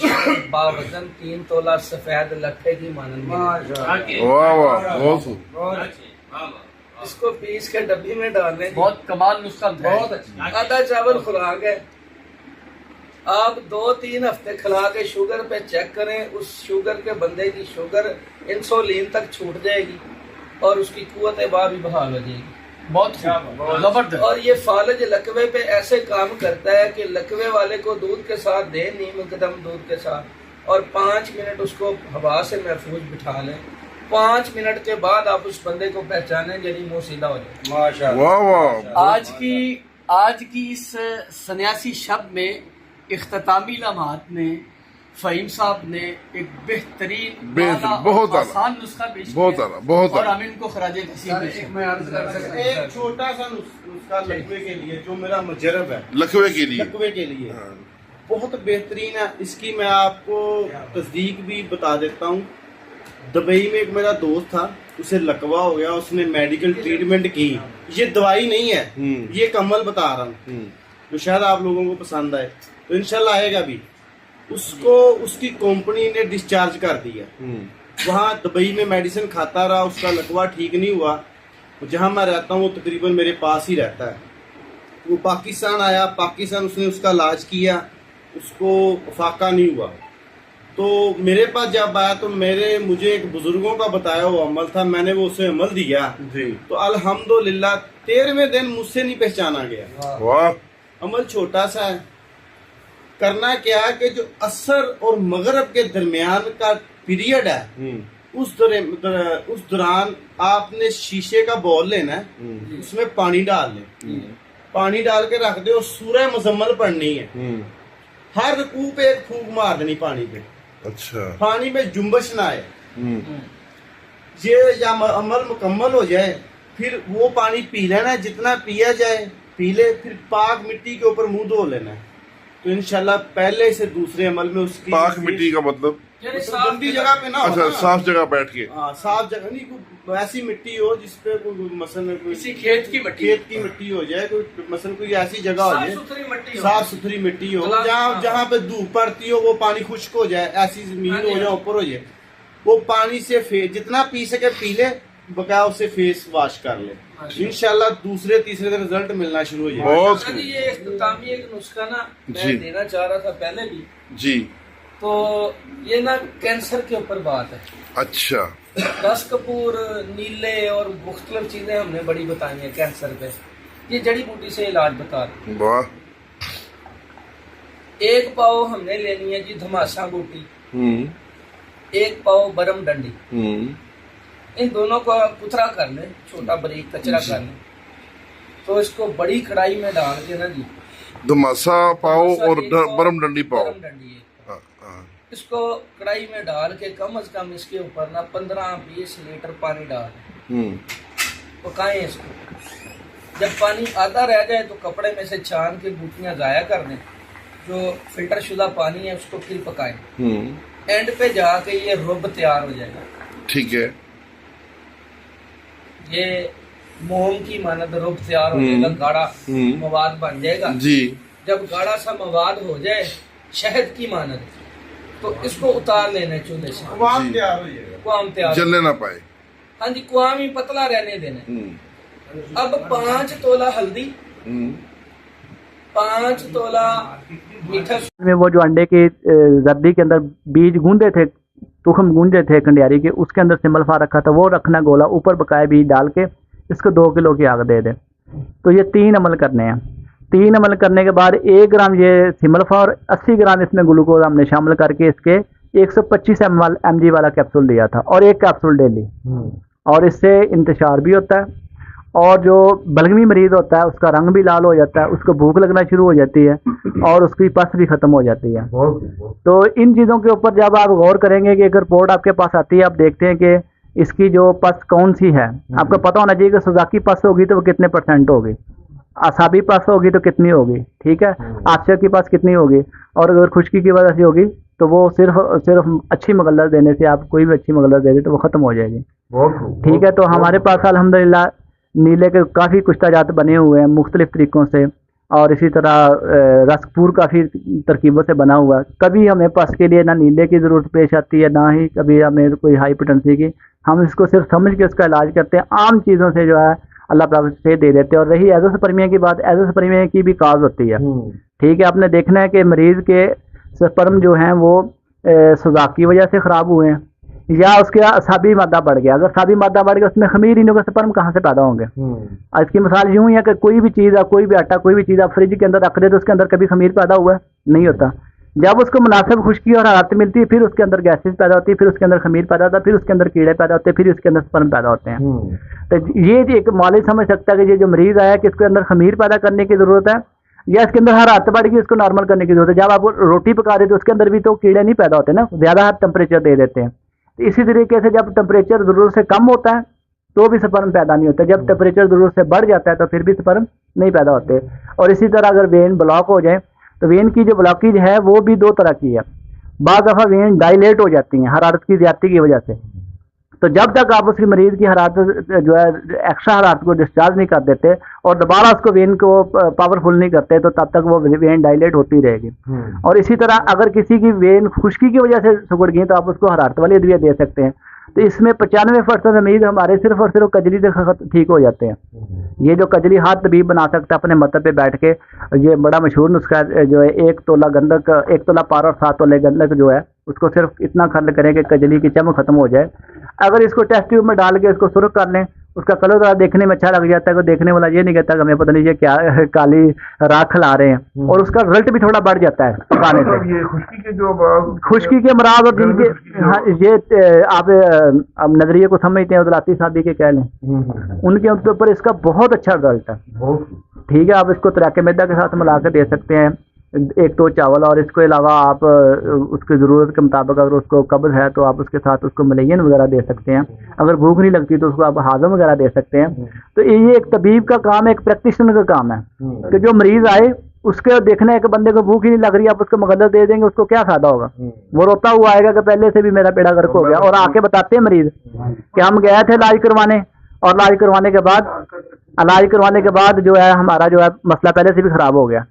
Speaker 1: बावजन 3 तोला सफेद लट्ठे की मानन मिलेगी।
Speaker 2: वाह वाह, बहुत
Speaker 1: इसको पीस के डब्बी में डालने,
Speaker 8: बहुत कमाल नुस्खा, बहुत अच्छा।
Speaker 1: आधा चावल खुराक है, आप 2-3 हफ्ते खिला के शुगर पे चेक करें, उस शुगर के बंदे की शुगर इंसुलिन तक छूट जाएगी और उसकी कुव्वत बा भी बहाल हो जाएगी।
Speaker 8: बहुत जबरदस्त।
Speaker 1: और ये फालज लकवे पे ऐसे काम करता है कि लकवे वाले को दूध के साथ दे, नीम कदम दूध के साथ, और 5 मिनट उसको हवा से महफूज बिठा लें। 5 मिनट के बाद आप उस बंदे को पहचाने जरी मुंह सीधा हो जाए।
Speaker 6: माशाल्लाह।
Speaker 2: वाह वाह।
Speaker 8: आज की इस सन्यासी शब्द में इख्तितामी लम्हात में फ़हीम साहब ने एक बेहतरीन
Speaker 2: बहुत
Speaker 8: आसान नुस्खा पेश किया,
Speaker 2: बहुत आला, बहुत
Speaker 8: और
Speaker 2: आला।
Speaker 8: हम इनको खराजे तहसीन पेश करते हैं।
Speaker 6: मैं अर्ज कर सकता हूं,
Speaker 5: एक छोटा सा नुस्खा लकवे के लिए जो मेरा मुजरब है,
Speaker 2: लकवे के लिए,
Speaker 5: लकवे के लिए बहुत बेहतरीन है। इसकी मैं आपको तस्दीक भी बता देता हूँ। दुबई में एक मेरा दोस्त था, उसे लकवा हो गया, उसने मेडिकल ट्रीटमेंट की। ये दवाई नहीं है, ये एक अमल बता रहा हूँ जो शायद आप लोगों को पसंद आए, तो इंशाल्लाह आएगा भी। उसको उसकी कंपनी ने डिस्चार्ज कर दिया। वहाँ दुबई में मेडिसिन खाता रहा, उसका लकवा ठीक नहीं हुआ। जहाँ मैं रहता हूँ वो तकरीबन मेरे पास ही रहता है। वो पाकिस्तान आया, पाकिस्तान उसने उसका इलाज किया, उसको फाका नहीं हुआ। तो मेरे पास जब आया तो मुझे एक बुजुर्गों का बताया वो अमल था, मैंने वो उसे अमल दिया जी। तो अल्हम्दुलिल्लाह 13वें दिन मुझसे नहीं पहचाना गया।
Speaker 2: वाह।
Speaker 5: अमल छोटा सा है। करना क्या है कि जो असर और मगरब के दरमियान का पीरियड है, उस दौरान आपने शीशे का बॉल लेना है, उसमें पानी डाल लें, पानी डाल के रख दे और सूरह मुजम्मल पढ़नी है। हर रकू पे एक फूंक मार देनी पानी पे।
Speaker 2: अच्छा।
Speaker 5: पानी में जुम्बश ना आए। ये या अमल मुकम्मल हो जाए, फिर वो पानी पी लेना है, जितना पिया जाए पी ले, फिर पाक मिट्टी के ऊपर मुंह धो लेना है। तो इंशाल्लाह पहले से दूसरे अमल में उसकी
Speaker 2: पाक मिट्टी का मतलब
Speaker 5: गंदी जगह पे ना हो।
Speaker 2: अच्छा, साफ जगह बैठ के।
Speaker 5: हाँ, साफ जगह नहीं, कोई ऐसी मिट्टी हो जिसपे कोई मसलन
Speaker 8: किसी खेत की
Speaker 5: मिट्टी हो जाए, कोई मसलन कोई ऐसी जगह हो जाए साफ सुथरी मिट्टी हो, जहाँ पे धूप पड़ती हो वो पानी खुश्क हो जाए, ऐसी जमीन हो जाए, ऊपर हो जाए, वो पानी से जितना पी सके पी ले, बकाया उससे फेस वॉश कर ले। इंशाल्लाह दूसरे तीसरे दिन रिजल्ट मिलना शुरू हो जाएगा।
Speaker 2: बहुत
Speaker 1: ये इख्तितामी एक नुस्खा ना मैं देना चाह रहा था पहले भी
Speaker 2: जी।
Speaker 1: तो ये ना कैंसर के ऊपर बात है।
Speaker 2: अच्छा।
Speaker 1: रस कपूर, नीले और मुख्तलिफ चीजें हमने बड़ी बताई हैं कैंसर पे। ये जड़ी बूटी से इलाज बता रहे।
Speaker 2: वाह।
Speaker 1: 1 पाव हमने लेनी है जी धमासा बूटी, 1 पाव बरम डंडी। इन दोनों को कुतरा कर ले, छोटा बारीक कचरा कर ले। तो इसको बड़ी कढ़ाई में डाल के ना जी,
Speaker 2: धमासा पाओ और बरम डंडी पाओ,
Speaker 1: इसको कढ़ाई में डाल के कम से कम इसके ऊपर ना 15-20 लीटर पानी डाल पकाएं इसको। जब पानी आधा रह जाए तो कपड़े में से छान के बूटियां जाया कर दें, जो फिल्टर शुदा पानी है उसको फिर पकाएं। एंड पे जाके ये रुब तैयार हो जाएगा।
Speaker 2: ठीक है।
Speaker 1: ये मोम की मानद रुब तैयार हो जाएगा, गाढ़ा मवाद बन जाएगा
Speaker 2: जी।
Speaker 1: जब गाढ़ा सा मवाद हो जाए शहद की मानद, तो इसको उतार लेना चूल्हे से।
Speaker 5: कुआम तैयार हो जाएगा,
Speaker 1: कुआम तैयार
Speaker 2: जलने ना पाए।
Speaker 1: हाँ जी, कुआम ही पतला रहने देना। अब 5 तोला हल्दी, 5 तोला मीठा
Speaker 3: में वो जो अंडे के जर्दी के अंदर बीज गूंदे थे, तुखम गूंजे थे कंडियारी के, उसके अंदर सिमलफा रखा था, वो रखना गोला, ऊपर बकाया बीज डाल के इसको 2 किलो की आग दे दे। तो ये 3 अमल करने हैं। 3 अमल करने के बाद 1 ग्राम ये सिमलफा और 80 ग्राम इसमें ग्लूकोज हमने शामिल करके इसके 125 mg वाला कैप्सूल दिया था, और 1 कैप्सूल डेली। और इससे इंतशार भी होता है
Speaker 7: और जो बलगमी मरीज होता है उसका रंग भी लाल हो जाता है, उसको भूख लगना शुरू हो जाती है और उसकी पस भी खत्म हो जाती है। तो इन चीज़ों के ऊपर जब आप गौर करेंगे कि एक रिपोर्ट आपके पास आती है, आप देखते हैं कि इसकी जो पस कौन सी है, आपको पता होना चाहिए कि सुजाकी पस होगी तो वो कितने % होगी, असाबी पस होगी तो कितनी होगी, ठीक है, आश्चर्य की पस कितनी होगी, और अगर खुश्की की वजह से होगी तो वो सिर्फ अच्छी मगलत देने से, आप कोई भी अच्छी मगलत दे दे तो वो ख़त्म हो जाएगी। ठीक है, तो हमारे पास अल्हम्दुलिल्लाह नीले के काफ़ी कुश्ताजात बने हुए हैं मुख्तलिफ तरीक़ों से, और इसी तरह रसकपूर काफ़ी तरकीबों से बना हुआ है। कभी हमें पस के लिए ना नीले की ज़रूरत पेश आती है, ना ही कभी हमें कोई हाइपरटेंसी की। हम इसको सिर्फ समझ के उसका इलाज करते हैं, आम चीज़ों से जो है अल्लाह पाक से दे देते हैं। और रही एज़ोस्पर्मिया की बात, एज़ोस्पर्मिया की भी काज होती है, ठीक है। आपने देखना है कि मरीज़ के स्पर्म जो हैं वो सुजाक की वजह से ख़राब हुए हैं, या उसके साबी मादा बढ़ गया। अगर साबी मादा बढ़ गया उसमें खमीर ही नहीं होगा, स्पर्म कहाँ से पैदा होंगे। इसकी मिसाल यूँ ही है कि कोई भी चीज़ है, कोई भी आटा, कोई भी चीज़ आप फ्रिज के अंदर रख दे तो उसके अंदर कभी खमीर पैदा हुआ है? नहीं होता। जब उसको मुनासिब खुश्की और हरारत मिलती है फिर उसके अंदर गैसेस पैदा होती है, फिर उसके अंदर खमीर पैदा होता है, फिर उसके अंदर कीड़े पैदा होते हैं, फिर उसके अंदर स्पर्म पैदा होते हैं। तो ये एक मौलिक समझ सकता है कि ये जो मरीज़ आया कि इसके अंदर खमीर पैदा करने की ज़रूरत है या इसके अंदर हरारत बढ़ गई, इसको नॉर्मल करने की जरूरत है। जब आप रोटी पका रहे तो उसके अंदर भी तो कीड़े नहीं पैदा होते ना, ज़्यादा टेम्परेचर दे देते हैं। तो इसी तरीके से जब टेम्परेचर ज़रूरत से कम होता है तो भी स्पर्म पैदा नहीं होता, जब टेम्परेचर ज़रूरत से बढ़ जाता है तो फिर भी स्पर्म नहीं पैदा होते। और इसी तरह अगर वेन ब्लॉक हो जाए तो वेन की जो ब्लॉकेज है वो भी दो तरह की है। बाज़ दफ़ा वेन डायलेट हो जाती हैं हरारत की ज़्यादती की वजह से। तो जब तक आप उसकी मरीज़ की हरारत जो है एक्स्ट्रा हरारत को डिस्चार्ज नहीं कर देते और दोबारा उसको वेन को पावरफुल नहीं करते तो तब तक वो वेन डायलेट होती रहेगी। और इसी तरह अगर किसी की वेन खुश्की की वजह से सुगड़ गई तो आप उसको हरारत वाली अदविया दे सकते हैं। तो इसमें 95% मरीज हमारे सिर्फ और सिर्फ कजली से ठीक हो जाते हैं। ये जो कजली हर तबीब बना सकता है अपने मतलब पे बैठ के, ये बड़ा मशहूर नुस्खा जो है 1 तोला गंधक, 1 तोला पारा और 7 तोले गंधक जो है उसको सिर्फ इतना खर्ल करें कि कजली की चमक खत्म हो जाए। अगर इसको टेस्ट ट्यूब में डाल के इसको सुरख कर लें, उसका कलर ज़रा देखने में अच्छा लग जाता है, तो देखने वाला ये नहीं कहता कि हमें पता नहीं ये क्या काली राख खिला रहे हैं, और उसका रिजल्ट भी थोड़ा बढ़ जाता है खाने से।
Speaker 2: ये खुश्की के जो
Speaker 7: खुश्की के मराज और जिनके ये आप नजरिए को समझते हैं उदलाती शादी के कह लें, उनके ऊपर इसका बहुत अच्छा रिजल्ट है। ठीक है, आप इसको तराके मैदा के साथ मिला कर दे सकते हैं, 1 तो चावल, और इसके अलावा आप उसकी ज़रूरत के मुताबिक अगर उसको कब्ज़ है तो आप उसके साथ उसको मलयन वगैरह दे सकते हैं। अगर भूख नहीं लगती तो उसको आप हाजम वगैरह दे सकते हैं। तो ये एक तबीब का काम है, एक प्रैक्टिशनर का काम है कि जो मरीज़ आए उसके देखना है कि बंदे को भूख ही नहीं लग रही, आप उसको मगदर दे देंगे, उसको क्या फ़ायदा होगा। वो रोता हुआ आएगा कि पहले से भी मेरा बेड़ा गर्क हो गया, और आके बताते हैं मरीज़ कि हम गए थे इलाज करवाने, और इलाज करवाने के बाद जो है हमारा जो है मसला पहले से भी ख़राब हो गया।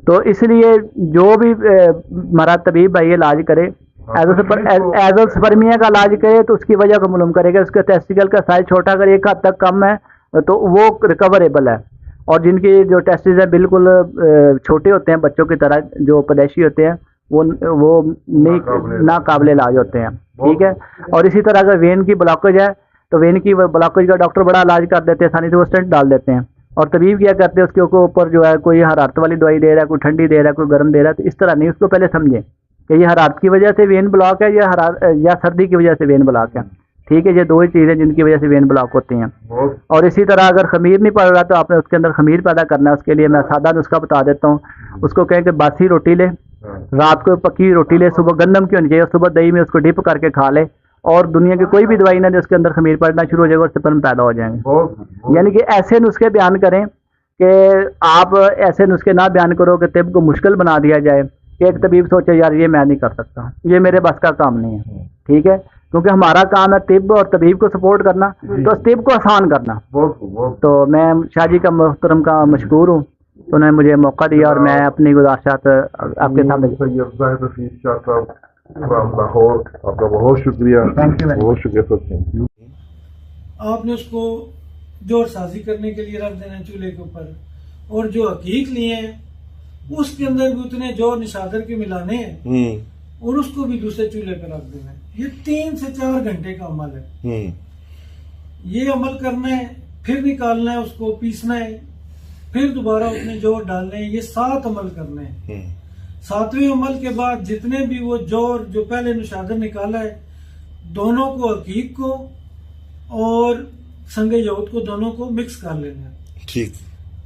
Speaker 7: तो इसलिए जो भी हमारा तबीब भाई इलाज करे, एज़ोस्पर्मिया का इलाज करे तो उसकी वजह को मालूम करेगा। उसके टेस्टिकल का साइज छोटा अगर 1 हद तक कम है तो वो रिकवरेबल है, और जिनकी जो टेस्टिस है बिल्कुल छोटे होते हैं बच्चों की तरह, जो पैदाइशी होते हैं वो नहीं नाकाबिल इलाज होते हैं। ठीक है, और इसी तरह अगर वेन की ब्लॉकेज है तो वेन की ब्लॉकेज का डॉक्टर बड़ा इलाज कर देते हैं, आसानी से वो स्टेंट डाल देते हैं। और तबीब क्या करते हैं, उसके ऊपर जो है कोई हरारत वाली दवाई दे रहा है, कोई ठंडी दे रहा है, कोई गर्म दे रहा है। तो इस तरह नहीं, उसको पहले समझें कि ये हरारत की वजह से वेन ब्लॉक है या सर्दी की वजह से वेन ब्लॉक है। ठीक है, ये 2 ही चीज़ें जिनकी वजह से वेन ब्लॉक होती हैं। और इसी तरह अगर खमीर नहीं पड़ रहा तो आपने उसके अंदर खमीर पैदा करना है। उसके लिए मैं सादा नुस्खा बता देता हूँ। उसको कहें कि बासी रोटी ले, रात को पकी रोटी ले, सुबह गंदम की होनी चाहिए, सुबह दही में उसको डिप करके खा ले, और दुनिया की कोई भी दवाई ना दे, उसके अंदर खमीर पड़ना शुरू हो जाएगा और स्पर्म पैदा हो जाएंगे। यानी कि ऐसे नुस्खे बयान करें कि आप ऐसे नुस्खे ना बयान करो कि तिब को मुश्किल बना दिया जाए कि एक तबीब सोचे यार ये मैं नहीं कर सकता, ये मेरे बस का काम नहीं है। ठीक है, क्योंकि हमारा काम है तिब और तबीब को सपोर्ट करना, तो तिब को आसान करना। तो मैं शाह जी का मोहतरम का मशकूर हूँ, तो उन्होंने मुझे मौका दिया और मैं अपनी गुज़ारिशात आपके सामने।
Speaker 2: लाहौर, आपका बहुत शुक्रिया, बहुत शुक्रिया।
Speaker 4: आपने उसको जोर साजी करने के लिए रख देना चूल्हे के ऊपर, और जो हकीक लिए हैं उसके अंदर भी उतने जोर निशादर के मिलाने हैं, और उसको भी दूसरे चूल्हे पर रख देना है। ये 3 से 4 घंटे का अमल है। ये अमल करना है, फिर निकालना है, उसको पीसना है, फिर दोबारा उसमें जोर डालने हैं। ये 7 अमल करने हैं। 7वें अमल के बाद जितने भी वो जोर जो पहले निशादर निकाला है, दोनों को, हकीक को और संगे यहूद को दोनों को मिक्स कर लेना है।
Speaker 2: ठीक।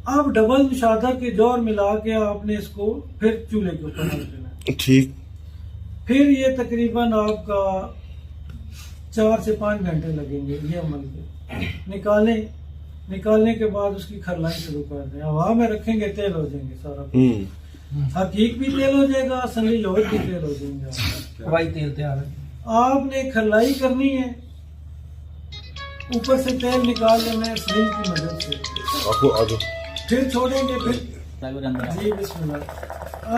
Speaker 4: अब डबल निशादर के जौर मिला के आपने इसको फिर चूल्हे के ऊपर रख देना है।
Speaker 2: ठीक।
Speaker 4: फिर ये तकरीबन आपका 4 से 5 घंटे लगेंगे ये अमल के। निकालने के बाद उसकी खरलाई शुरू कर दें। हवा में रखेंगे तेल हो जाएंगे सारा। हकीक भी तेल हो जाएगा, संगे यहूद भी तेल हो जाएंगे।
Speaker 1: हवाई तेल तैयार है।
Speaker 4: आपने खरलाई करनी है, ऊपर से तेल निकाल लेना है स्लिंग की मदद से।
Speaker 2: आजो।
Speaker 4: फिर छोड़ेंगे। फिर जी बिस्मिल्लाह।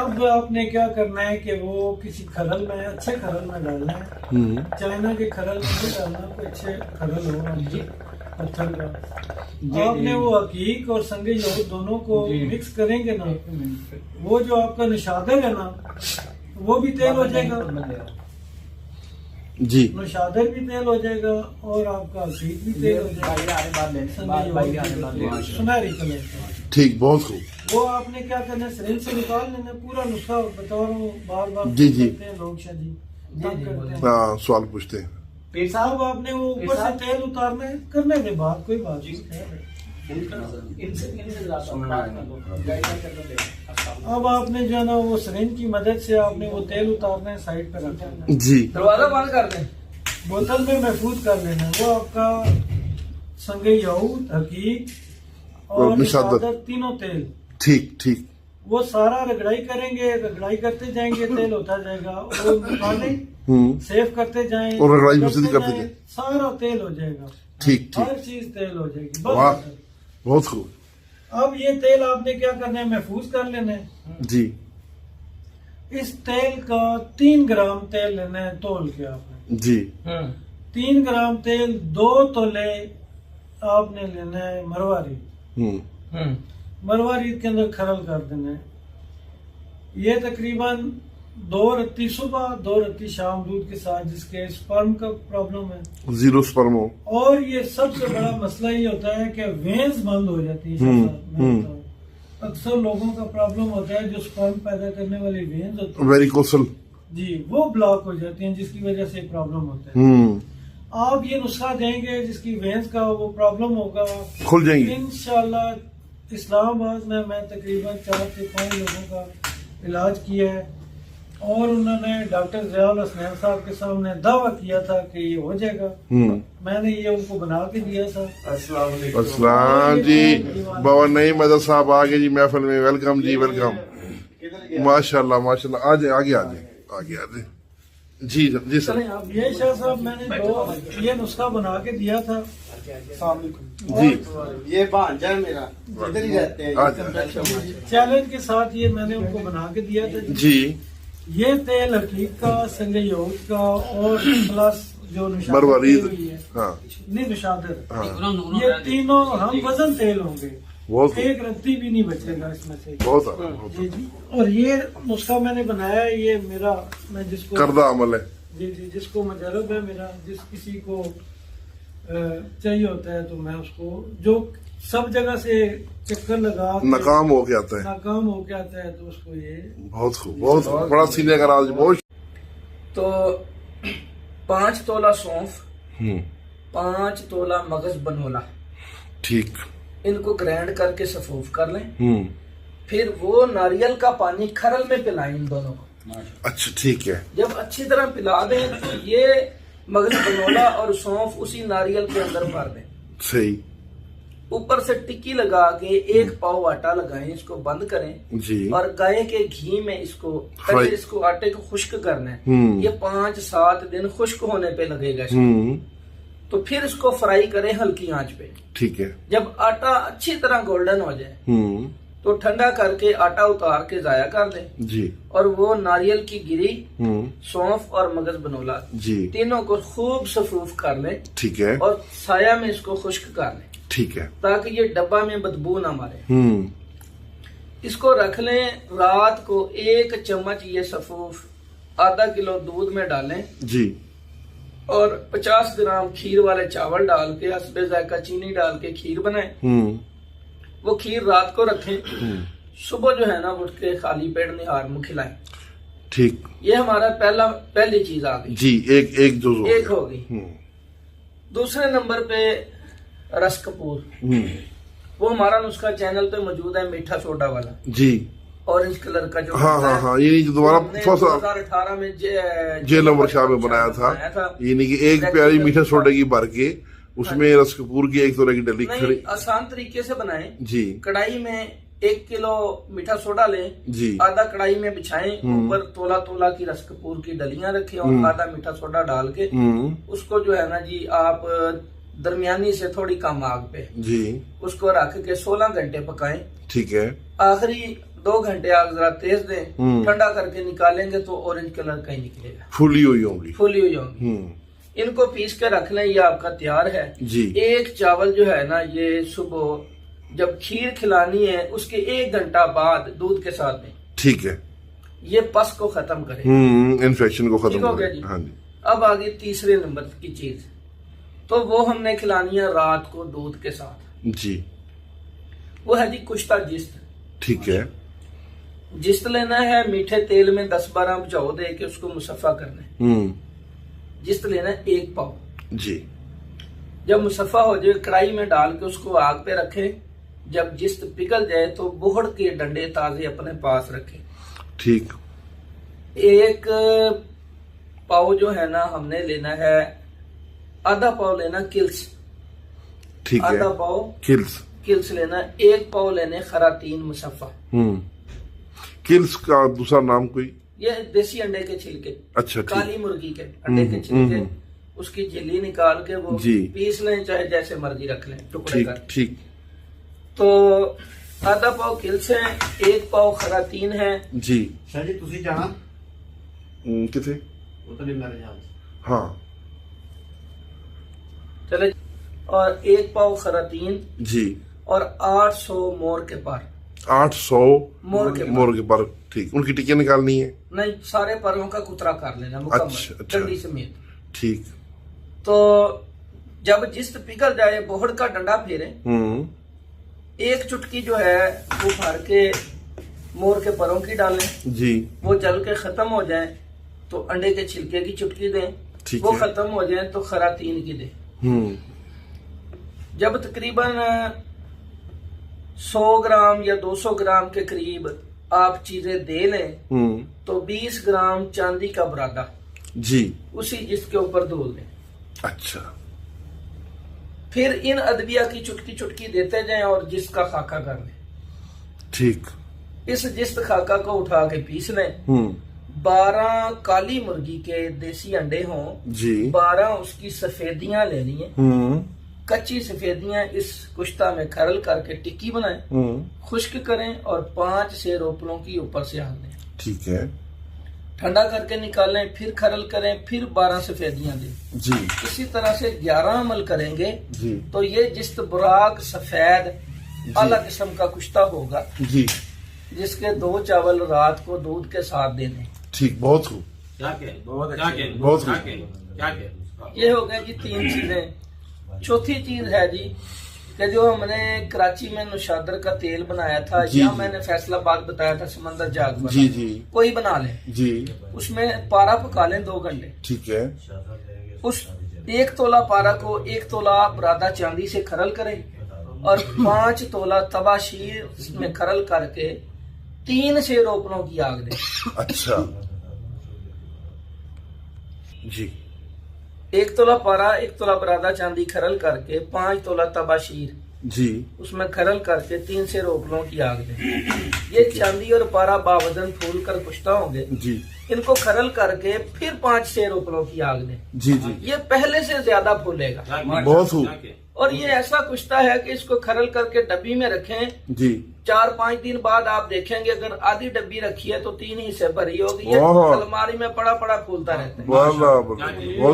Speaker 4: अब आपने क्या करना है कि वो किसी खरल में, अच्छे खरल में डालना है। चाइना के खरल में नहीं डालना, कोई अच्छे खरल हो पत्थर का। आपने वो हकीक और संगे यहूद दोनों को मिक्स करेंगे ना, वो जो आपका निशादर है ना वो भी तेल हो जाएगा
Speaker 2: जी।
Speaker 4: निशादर भी तेल हो जाएगा और आपका हकीक भी तेल हो जाएगा सुनहरी कलर का।
Speaker 2: ठीक, बहुत खूब।
Speaker 4: वो आपने क्या करना है, सिरिंज से निकाल लेना। पूरा नुस्खा बता रहा हूँ, बार बार
Speaker 2: जी जी
Speaker 4: लोग जी तंग करते हैं।
Speaker 2: हाँ, सवाल पूछते हैं।
Speaker 4: पीर साहब आपने वो ऊपर से तेल उतारना है, करने के बाद कोई बात नहीं। अब आपने जो है ना वो सिरिंज की मदद से आपने वो तेल उतारना है, साइड पे रख देना है।
Speaker 2: जी।
Speaker 1: दरवाजा बंद कर दें।
Speaker 4: बोतल में महफूज कर लेना है। वो आपका संगे यहूद, हकीक और निशादर तीनों तेल।
Speaker 2: ठीक ठीक।
Speaker 4: वो सारा रगड़ाई करेंगे, रगड़ाई करते जाएंगे, तेल होता जाएगा। और निकालें, सेव करते जाएं
Speaker 2: और रगड़ाई मसीद करते जाएं,
Speaker 4: सारा तेल हो जाएगा।
Speaker 2: ठीक ठीक।
Speaker 4: हर चीज तेल हो जाएगी।
Speaker 2: वाह,
Speaker 4: बस
Speaker 2: बहुत खूब।
Speaker 4: अब ये तेल आपने क्या करना है, महफूज कर लेना है।
Speaker 2: जी।
Speaker 4: इस तेल का 3 ग्राम तेल लेना है तोल के आपने।
Speaker 2: जी।
Speaker 4: 3 ग्राम तेल 2 तोले आपने लेना है मरवारी। मरवारी के अंदर खरल कर देना है। ये तकरीबन 2 रत्ती सुबह 2 रत्ती शाम दूध के साथ, जिसके स्पर्म का प्रॉब्लम है,
Speaker 2: 0 स्पर्म हो।
Speaker 4: और ये सबसे बड़ा मसला ये होता है कि वेंस बंद हो जाती है। अक्सर लोगों का प्रॉब्लम होता है जो स्पर्म पैदा करने वाली वेंस होती है,
Speaker 2: वेरिकोसल
Speaker 4: जी, वो ब्लॉक हो जाती हैं, जिसकी वजह से प्रॉब्लम होता है। आप ये नुस्खा देंगे जिसकी वेंस का वो प्रॉब्लम होगा,
Speaker 2: खुल जाएंगी
Speaker 4: इंशाल्लाह। इस्लामाबाद में मैं तकरीबन 4 से 5 लोगों का इलाज किया है और उन्होंने डॉक्टर ज़ियाउल हसनैन साहब के सामने दावा किया था कि ये हो जाएगा। मैंने ये उनको बना के दिया था।
Speaker 2: अस्सलाम जी, बाबा नईम मदद साहब आ गए जी महफिल में। वेलकम जी, वेलकम। माशाल्लाह माशाल्लाह। आगे आगे आगे आगे आगे। जी जी सर।
Speaker 4: अब ये शाह साहब मैंने ये नुस्खा बना के दिया था।
Speaker 2: जी।
Speaker 5: ये भांजा है मेरा, इधर ही रहते हैं।
Speaker 4: चैलेंज के साथ ये मैंने उनको बना के दिया था
Speaker 2: जी।
Speaker 4: ये तेल हकीक का, संगे यहूद का और प्लस जो
Speaker 2: मरवारीद,
Speaker 4: हाँ, नहीं निशादर, ये तीनों हम वजन तेल होंगे।
Speaker 2: बहुत
Speaker 4: एक रत्ती भी नहीं बचेगा इसमें से।
Speaker 2: बहुत
Speaker 4: जी जी। और ये नुस्खा मैंने बनाया है, ये मेरा, मैं जिसको
Speaker 2: करदा अमल है।
Speaker 4: जी जी, जिसको मजरब है मेरा, जिस किसी को चाहिए होता है तो मैं उसको, जो सब जगह से चक्कर लगा
Speaker 2: नाकाम हो के आता है,
Speaker 4: नाकाम हो के आता है, तो उसको ये
Speaker 2: बहुत खूब, बहुत बड़ा सीने का राज। बहुत
Speaker 1: तो 5 तोला सौंफ, 5 तोला मगज बनोला,
Speaker 2: ठीक,
Speaker 1: इनको ग्राइंड करके सफूफ कर लें। फिर वो नारियल का पानी खरल में पिलाएं इन दोनों को।
Speaker 2: अच्छा ठीक है।
Speaker 1: जब अच्छी तरह पिला दें तो ये मगज बनोला और सौंफ उसी नारियल के अंदर भर दें।
Speaker 2: सही।
Speaker 1: ऊपर से टिक्की लगा के 1 पाव आटा लगाएं, इसको बंद करें
Speaker 2: जी।
Speaker 1: और गाय के घी में इसको
Speaker 2: फ्राई,
Speaker 1: इसको आटे को खुश्क करना है। ये 5-7 दिन खुश्क होने पे लगेगा इसको। तो फिर इसको फ्राई करें हल्की आंच पे।
Speaker 2: ठीक है।
Speaker 1: जब आटा अच्छी तरह गोल्डन हो जाए तो ठंडा करके आटा उतार के जाया कर दें
Speaker 2: जी।
Speaker 1: और वो नारियल की गिरी, सौंफ और मगज बनोला
Speaker 2: जी, तीनों
Speaker 1: को खूब सफूफ कर लें।
Speaker 2: ठीक है।
Speaker 1: और साया में इसको खुश्क कर लें।
Speaker 2: ठीक है।
Speaker 1: ताकि ये डब्बा में बदबू ना मारे। इसको रख लें। रात को 1 चम्मच ये सफूफ आधा किलो दूध में डालें
Speaker 2: जी
Speaker 1: और 50 ग्राम खीर वाले चावल डाल के हस्बे जायका चीनी डाल के खीर बनाएं। वो खीर रात को रखें। सुबह जो है ना उठ के खाली पेट निहार मुंह खिलाएं।
Speaker 2: ठीक।
Speaker 1: ये हमारा पहली चीज आ गई
Speaker 2: जी। एक
Speaker 1: हो गई। दूसरे नंबर पे रस कपूर, वो हमारा नुस्खा चैनल पे मौजूद है, मीठा सोडा वाला
Speaker 2: जी,
Speaker 1: ऑरेंज कलर का जो
Speaker 2: हाँ हाँ हाँ, ये जो दोबारा
Speaker 1: हमने
Speaker 2: थोड़ा सा
Speaker 1: 2018 में
Speaker 2: जेल वर्कशॉप में बनाया था, यानी कि एक प्याली मीठा सोडे की भर के उसमें रस कपूर की एक तरह की डली
Speaker 1: नहीं,
Speaker 2: खड़ी
Speaker 1: आसान तरीके से बनाएं।
Speaker 2: जी,
Speaker 1: कढ़ाई में 1 किलो मीठा सोडा लें,
Speaker 2: जी,
Speaker 1: आधा कढ़ाई में बिछाएं, ऊपर तोला तोला की रस कपूर की डलियां रखें और आधा मीठा सोडा डाल के उसको जो है ना जी आप दरमियानी से थोड़ी कम आग पे
Speaker 2: जी
Speaker 1: उसको रख के 16 घंटे पकाएं।
Speaker 2: ठीक है,
Speaker 1: आखिरी 2 घंटे आग जरा तेज दें, ठंडा करके निकालेंगे तो ऑरेंज कलर का ही निकलेगा,
Speaker 2: फूली हुई होंगी।
Speaker 1: फूली हुई होंगी। इनको पीस के रख लें, ये आपका तैयार है
Speaker 2: जी।
Speaker 1: एक चावल जो है ना ये सुबह जब खीर खिलानी है उसके 1 घंटा बाद दूध के साथ में,
Speaker 2: ठीक है,
Speaker 1: ये पस को खत्म करे,
Speaker 2: इन्फेक्शन को
Speaker 1: ठीक
Speaker 2: खत्म
Speaker 1: हो गया
Speaker 2: करे।
Speaker 1: जी।
Speaker 2: हाँ जी,
Speaker 1: अब आगे तीसरे नंबर की चीज, तो वो हमने खिलानी है रात को दूध के साथ,
Speaker 2: जी,
Speaker 1: वो है जी कुश्ता जिस्त।
Speaker 2: ठीक है,
Speaker 1: जिस्त लेना है, मीठे तेल में 10-12 भुजाओ दे के उसको मुसफ़ा करना है। जिस्त लेना है 1 पाव
Speaker 2: जी,
Speaker 1: जब मुसफ़ा हो जाए कढ़ाई में डाल के उसको आग पे रखें, जब जिस्त पिघल जाए तो बोहड़ के डंडे ताजे अपने पास रखें।
Speaker 2: ठीक,
Speaker 1: 1 पाव जो है ना हमने लेना है, आधा पाव लेना किल्स,
Speaker 2: ठीक है,
Speaker 1: आधा पाव
Speaker 2: किल्स,
Speaker 1: लेना, 1 पाव लेने खरातीन मुसफ़ा।
Speaker 2: किल्स का दूसरा नाम कोई?
Speaker 1: ये देसी अंडे के छिलके,
Speaker 2: अच्छा,
Speaker 1: काली मुर्गी के अंडे के छिलके, उसकी झिल्ली निकाल के वो
Speaker 2: जी।
Speaker 1: पीस लें, चाहे जैसे मर्जी रख लें टुकड़े
Speaker 2: ठीक
Speaker 1: कर।
Speaker 2: ठीक,
Speaker 1: तो आधा पाव किल्स है, 1 पाव खरातीन है
Speaker 2: जी।
Speaker 5: शाह जी तुसी जाना
Speaker 2: किथे?
Speaker 5: उतने मेरे जान
Speaker 2: हाँ,
Speaker 1: चले, और 1 पाव खरातीन
Speaker 2: जी,
Speaker 1: और 800 मोर के पर,
Speaker 2: 800
Speaker 1: मोर के
Speaker 2: पर, ठीक। उनकी टिकिया निकालनी है?
Speaker 1: नहीं, सारे परों का कुतरा कर लेना मुकम्मल,
Speaker 2: अच्छा।
Speaker 1: डंडी समेत।
Speaker 2: ठीक,
Speaker 1: तो जब जिस्त पिघल जाए बोहड़ का डंडा फेरे, 1 चुटकी जो है वो भर के मोर के परों की डालें
Speaker 2: जी,
Speaker 1: वो जल के खत्म हो जाए तो अंडे के छिलके की चुटकी दें,
Speaker 2: ठीक
Speaker 1: वो
Speaker 2: है।
Speaker 1: खत्म हो जाए तो खरातीन की दें। जब तकरीबन 100 ग्राम या 200 ग्राम के करीब आप चीजें दे लें तो 20 ग्राम चांदी का बुरादा
Speaker 2: जी,
Speaker 1: उसी जिसके ऊपर धोल दें।
Speaker 2: अच्छा,
Speaker 1: फिर इन अदविया की चुटकी चुटकी देते जाएं और जिस्त का खाका कर लें।
Speaker 2: ठीक,
Speaker 1: इस जिस्त खाका को उठा के पीस लें। 12 काली मुर्गी के देसी अंडे हों
Speaker 2: जी,
Speaker 1: 12 उसकी सफेदियां लेनी है, कच्ची सफेदियां इस कुश्ता में खरल करके टिक्की बनाएं, खुश्क करें और 5 से रोपलों की ऊपर से हाल दें।
Speaker 2: ठीक है
Speaker 1: ठंडा करके निकालें, फिर खरल करें, फिर 12 सफेदियां दें।
Speaker 2: जी,
Speaker 1: इसी तरह से 11 अमल करेंगे
Speaker 2: जी,
Speaker 1: तो ये जिस्त बुराक सफेद आला किस्म का कुश्ता होगा,
Speaker 2: जी,
Speaker 1: जिसके 2 चावल रात को दूध के साथ देने।
Speaker 2: ठीक, बहुत खूब, बहुत खूब।
Speaker 1: ये हो गया जी 3 चीजें। चौथी चीज है जी कि जो हमने कराची में नुशादर का तेल बनाया था,
Speaker 2: जी,
Speaker 1: या
Speaker 2: जी।
Speaker 1: मैंने फैसलाबाद बताया था समंदर जाग वाला,
Speaker 2: जी, जी,
Speaker 1: कोई बना ले,
Speaker 2: जी,
Speaker 1: उसमें पारा पका लें 2 घंटे।
Speaker 2: ठीक है,
Speaker 1: उस 1 तोला पारा को 1 तोला बुरादा चांदी से खरल करें और 5 तोला तबाशीर में खरल करके 3 से रोपलों की आग दें।
Speaker 2: अच्छा, जी,
Speaker 1: 1 तोला पारा 1 तोला बुरादा चांदी खरल करके 5 तोला तबाशीर
Speaker 2: जी,
Speaker 1: उसमें खरल करके 3 से रोपलों की आग दें। ये चांदी और पारा बावजन फूल कर कुश्ता होंगे,
Speaker 2: जी,
Speaker 1: इनको खरल करके फिर 5 से रोपलों की आग दें।
Speaker 2: जी, जी,
Speaker 1: ये पहले से ज्यादा फूलेगा
Speaker 2: बहुत खूब,
Speaker 1: और ये ऐसा कुश्ता है कि इसको खरल करके डब्बी में रखें,
Speaker 2: जी,
Speaker 1: 4-5 दिन बाद आप देखेंगे अगर आधी डब्बी रखी है तो 3 हिस्से भरी होगी, ये
Speaker 2: वाह।
Speaker 1: अलमारी में पड़ा पड़ा फूलता रहता है।
Speaker 2: बहुत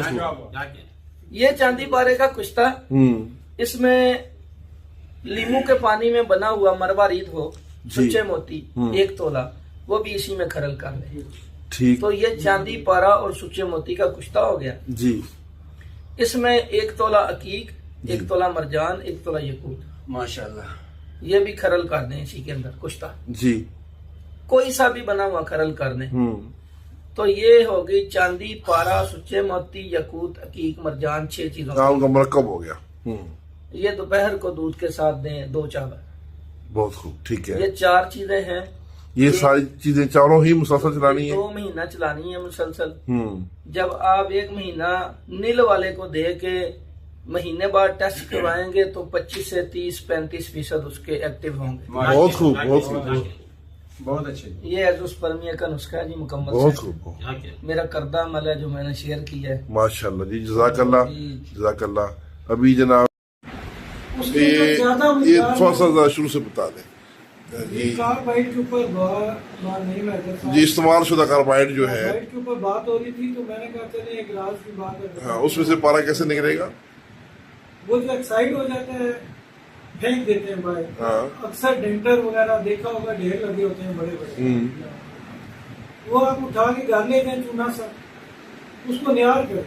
Speaker 2: खूब,
Speaker 1: ये चांदी पारे का कुश्ता, इसमें लीमू के पानी में बना हुआ मरवारीद हो, सुच्चे मोती 1 तोला, वो भी इसी में खरल कर ले।
Speaker 2: ठीक,
Speaker 1: तो ये चांदी पारा और सुच्चे मोती का कुश्ता हो गया।
Speaker 2: जी,
Speaker 1: इसमें 1 तोला अकीक, 1 तोला मरजान, 1 तोला यकूत,
Speaker 6: माशाल्लाह।
Speaker 1: ये भी खरल कर दें इसी के अंदर कुश्ता,
Speaker 2: जी,
Speaker 1: कोई सा भी बना हुआ खरल कर दें। तो ये हो गई चांदी पारा सुच्चे मोती यकूत अकीक मरजान 6 चीजों
Speaker 2: नाम का मरकब हो गया।
Speaker 1: ये दोपहर को दूध के साथ दें 2 चावल।
Speaker 2: बहुत खूब, ठीक है।
Speaker 1: ये 4 चीजें हैं।
Speaker 2: ये सारी चीजें चारों ही मुसलसल चलानी है।
Speaker 1: 2 महीना चलानी है मुसलसल। जब आप 1 महीना नील वाले को दे के महीने बाद टेस्ट करवाएंगे तो 25 से 30-35% उसके एक्टिव होंगे।
Speaker 2: बहुत खूब, बहुत खूब,
Speaker 6: बहुत अच्छे।
Speaker 1: ये एजोस्पर्मिया का नुस्खा है जी, मुकम्मल
Speaker 2: बहुत
Speaker 1: से।
Speaker 2: खूब,
Speaker 1: मेरा करदा अमल है जो मैंने शेयर किया है।
Speaker 2: माशाल्लाह जी, जज़ाकल्लाह, जज़ाकल्लाह। अभी जनाब
Speaker 4: उसके
Speaker 2: ये
Speaker 4: अंदर ज्यादा
Speaker 2: ये
Speaker 4: मिकदार
Speaker 2: थोड़ा सा ज़रा शुरू से बता दें
Speaker 4: ये कार्बाइड के ऊपर बात नहीं मैं करता।
Speaker 2: जी। इस्तेमाल शुदा कार्बाइड जो है,
Speaker 4: कार्बाइड के ऊपर बात हो रही थी तो मैंने कहा चले एक राज की बात है।
Speaker 2: हाँ, उसमें से पारा कैसे निकलेगा?
Speaker 4: वो जो एक्साइड हो जाते हैं फेंक देते हैं भाई।
Speaker 2: हाँ।
Speaker 4: अक्सर डेंटर वगैरह देखा होगा, ढेर लगे होते हैं बड़े बड़े। वो आप उठा के घर ले जाए चूना सा, उसको न्यार करें।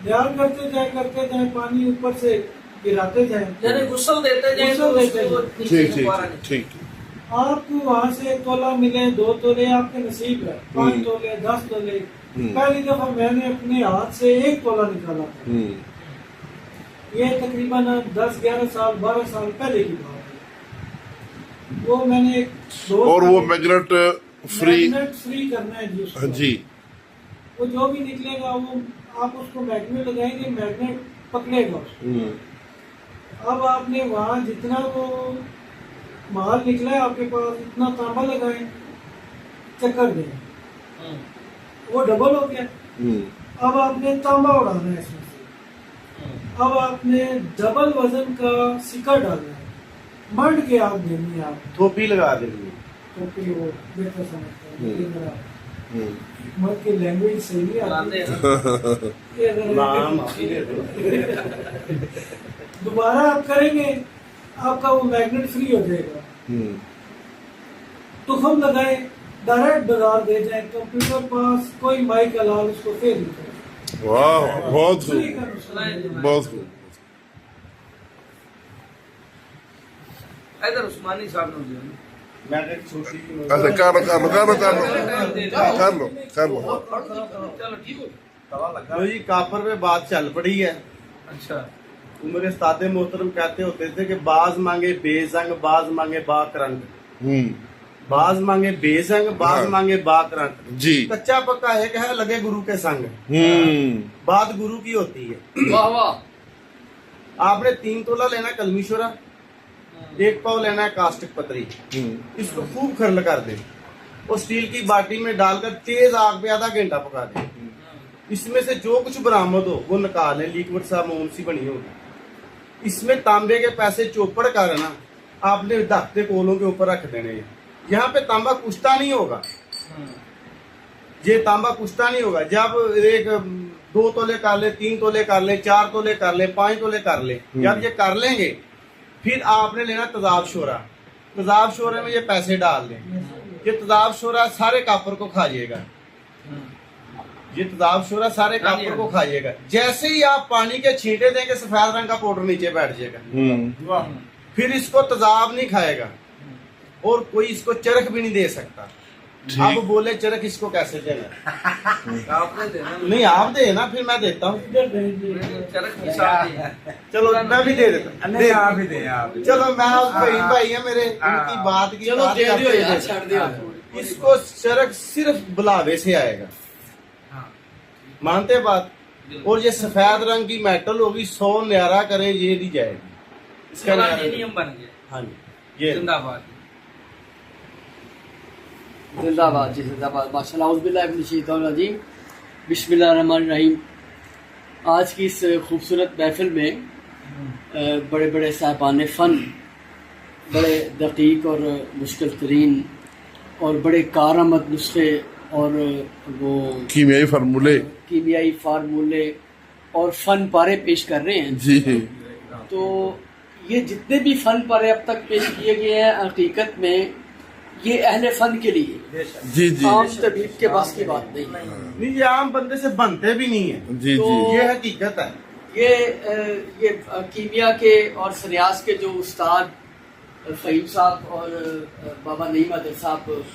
Speaker 4: न्यार करते जाए पानी ऊपर से गिराते जाए,
Speaker 1: यानी गुस्ल देते जाए तो
Speaker 4: गुस्ल देते
Speaker 1: उसको
Speaker 4: जाए।
Speaker 1: नीचे
Speaker 2: ठीक
Speaker 1: से
Speaker 2: ठीक
Speaker 1: पारा
Speaker 2: ठीक।
Speaker 4: आपको वहाँ से 1 तोला मिले, 2 तोले आपके नसीब है, 5 तोले, 10 तोले। पहली दफा मैंने अपने हाथ से 1 तोला निकाला था। ये तकरीबन 10-11 साल 12 साल पहले की बात है। वो मैंने
Speaker 2: और वो मैग्नेट फ्री
Speaker 4: फ्री करना है जी उसको।
Speaker 2: हाँ जी।
Speaker 4: वो जो भी निकलेगा वो आप उसको मैग्नेट लगाएंगे, मैग्नेट पकड़ेगा उसको। अब आपने वहाँ जितना वो माल निकला है आपके पास इतना तांबा लगाए, चक्कर दें, वो डबल हो गया। अब आपने तांबा उड़ाना है इसमें से। अब आपने डबल वजन का सिक्का डालना है, मंड के आप देनी है, आप
Speaker 5: थोपी लगा देनी है।
Speaker 4: तो फिर वो बेहतर समझता है। लेकिन मेरा मत की लैंग्वेज सही नहीं आती है। ये अगर दोबारा आप करेंगे आपका वो मैग्नेट फ्री हो जाएगा। तुखम लगाए, डायरेक्ट बाजार दे जाए, कंप्यूटर पास कोई माइक अलाल उसको फेल नहीं करे।
Speaker 2: वाह, बहुत
Speaker 4: फ्री
Speaker 2: खूब,
Speaker 4: का नुस्खा है।
Speaker 2: बहुत खूब।
Speaker 1: इधर उस्मानी साहब ने दिया।
Speaker 2: अच्छा, कर लो
Speaker 1: चलो ठीक हो।
Speaker 5: तो जी कापर पे बात चल पड़ी है।
Speaker 1: अच्छा,
Speaker 5: मेरे उस्ताद मोहतरम कहते होते थे कि बाज मांगे बेजंग, बाज मांगे बाकरंग। बाज मांगे बेजंग, बाज मांगे बाकरंग
Speaker 2: जी।
Speaker 5: कच्चा पक्का एक है लगे गुरु के संग। बात गुरु की होती है।
Speaker 8: वाह वाह।
Speaker 5: आपने 3 तोला लेना कलमीशोरा, 1 पाव लेना है कास्टिक पतरी। इसको खूब खरल कर दे और स्टील की बाटी में डालकर तेज आग पे आधा घंटा पका दे। इसमें से जो कुछ बरामद हो वो निकाल लें, लिक्विड सा मोम सी बनी होगी। इसमें तांबे के पैसे चौपड़ कर ना आपने धाकते कोलों के ऊपर रख देने। यहाँ पे तांबा कुश्ता नहीं होगा, ये तांबा कुश्ता नहीं होगा। जब एक 2 तोले कर ले, 3 तोले कर ले, 4 तोले कर ले, 5 तोले कर ले, जब ये कर लेंगे फिर आपने लेना तेजाब शोरा। तेजाब शोरे में ये पैसे डाल दें। ये तेजाब शोरा सारे कापर को खा जाएगा। ये तेजाब शोरा सारे कापर को खा जाएगा। जैसे ही आप पानी के छींटे देंगे सफेद रंग का पाउडर नीचे बैठ जाएगा। फिर इसको तेजाब नहीं खाएगा और कोई इसको चरख भी नहीं दे सकता। अब बोले चरख इसको कैसे देना?
Speaker 1: आपने देना
Speaker 5: नहीं आप दे ना, फिर मैं देता हूँ।
Speaker 1: चरख के साथ ही।
Speaker 5: चलो मैं भी दे देता हूँ।
Speaker 6: आप ही दें आप।
Speaker 5: चलो मैं भाई है मेरे, उनकी बात की
Speaker 8: चलो
Speaker 5: बात
Speaker 8: दे दियो
Speaker 5: करते
Speaker 8: यार,
Speaker 5: हैं।
Speaker 8: छाड़ दियो।
Speaker 5: इसको चरख सिर्फ बुलावे से आएगा, मानते बात। और ये सफेद रंग की मेटल होगी, 100 न्यारा करे ये दी जाएगी। इसका
Speaker 1: नियम बन गया।
Speaker 5: हाँ जी, ये
Speaker 1: जिंदाबाद।
Speaker 8: जिंदाबाद जी, जिंदाबाद। माशाल्लाह, औज़ुबिल्लाहि मिनश शैतानिर रजीम, बिस्मिल्लाहिर्रहमानिर रहीम। आज की इस खूबसूरत महफिल में बड़े बड़े साहिबान फ़न, बड़े दकीक और मुश्किल तरीन और बड़े कारआमद नुस्खे और वो कीमियाई फार्मूले और फ़न पारे पेश कर रहे हैं
Speaker 2: जी।
Speaker 8: तो ये जितने भी फ़न पारे अब तक पेश किए गए हैं हकीकत में ये अहले फ़न के लिए
Speaker 2: जी जी
Speaker 8: आम तबीब के बस की बात नहीं है।
Speaker 5: नहीं, ये आम बंदे से बनते भी नहीं है।
Speaker 2: जी
Speaker 8: तो
Speaker 2: जी।
Speaker 5: ये हकीकत है।
Speaker 8: ये कीमिया के और सन्यास के जो उस्ताद फ़हीम साहब और बाबा नईम आदिल साहब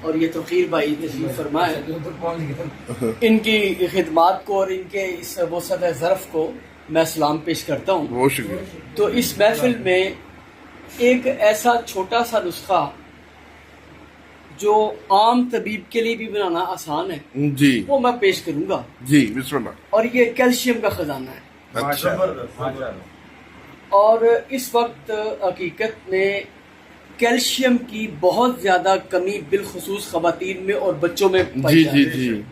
Speaker 8: और ये तौकीर भाई तशरीफ फरमाए, इनकी खिदमात को और इनके इस वसत ज़रफ़ को मैं सलाम पेश करता हूँ।
Speaker 2: बहुत शुक्रिया।
Speaker 8: तो इस महफिल में एक ऐसा छोटा सा नुस्खा जो आम तबीब के लिए भी बनाना आसान है,
Speaker 2: जी
Speaker 8: वो मैं पेश करूंगा
Speaker 2: जी, बिस्मिल्लाह।
Speaker 8: और ये कैल्शियम का खजाना है।
Speaker 2: अच्छा,
Speaker 8: और इस वक्त हकीकत में कैल्शियम की बहुत ज़्यादा कमी बिलखुसूस ख़वातीन में और बच्चों में पाई
Speaker 2: जी
Speaker 8: जाती
Speaker 2: जी
Speaker 8: है।
Speaker 2: जी।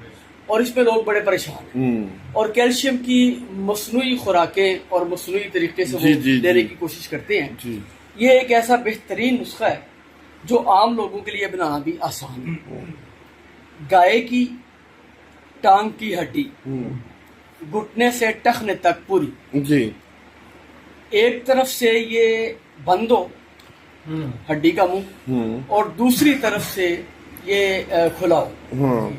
Speaker 8: और इसमें लोग बड़े परेशान हैं। और कैल्शियम की मसनूई खुराकें और मसनूई तरीके से
Speaker 2: जी,
Speaker 8: वो
Speaker 2: जी,
Speaker 8: लेने
Speaker 2: जी।
Speaker 8: की कोशिश करते हैं।
Speaker 2: जी।
Speaker 8: ये एक ऐसा बेहतरीन नुस्खा है जो आम लोगों के लिए बनाना भी आसान है। गाय की टांग की हड्डी घुटने से टखने तक पूरी,
Speaker 2: जी
Speaker 8: एक तरफ से ये बंद हो हड्डी का मुंह और दूसरी तरफ से ये खुला हो।
Speaker 2: हाँ,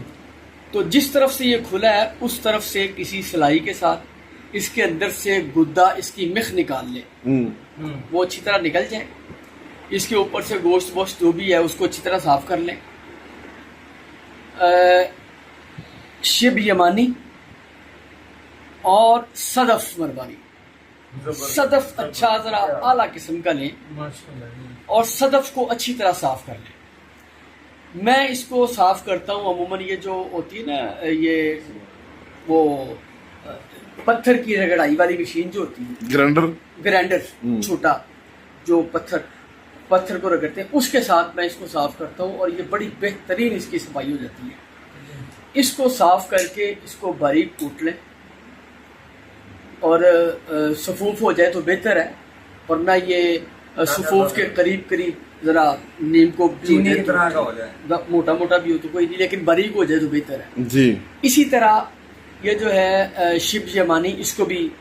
Speaker 8: तो जिस तरफ से ये खुला है उस तरफ से किसी सिलाई के साथ इसके अंदर से गुद्दा, इसकी मिख निकाल ले, वो अच्छी तरह निकल जाए। इसके ऊपर से गोश्त वोश्त जो भी है उसको अच्छी तरह साफ कर लें। शिब यमानी और सदफ मरवानी। सदफ अच्छा जरा आला किस्म का लें और सदफ को अच्छी तरह साफ कर लें। मैं इसको साफ करता हूँ अमूमन, ये जो होती है ना, ये वो पत्थर की रगड़ाई वाली मशीन जो होती है, ग्राइंडर छोटा जो पत्थर को रगड़ते हैं, उसके साथ मैं इसको साफ करता हूँ और ये बड़ी बेहतरीन इसकी सफाई हो जाती है। इसको साफ करके इसको बारीक कूट लें और सफूफ हो जाए तो बेहतर है, वरना ये सफूफ के करीब करीब जरा नीम को
Speaker 6: चीनी की तरह का हो जाए,
Speaker 8: मोटा मोटा भी हो तो कोई नहीं, लेकिन बारीक हो जाए तो बेहतर है
Speaker 2: जी।
Speaker 8: इसी तरह ये जो है शिब यमानी, इसको भी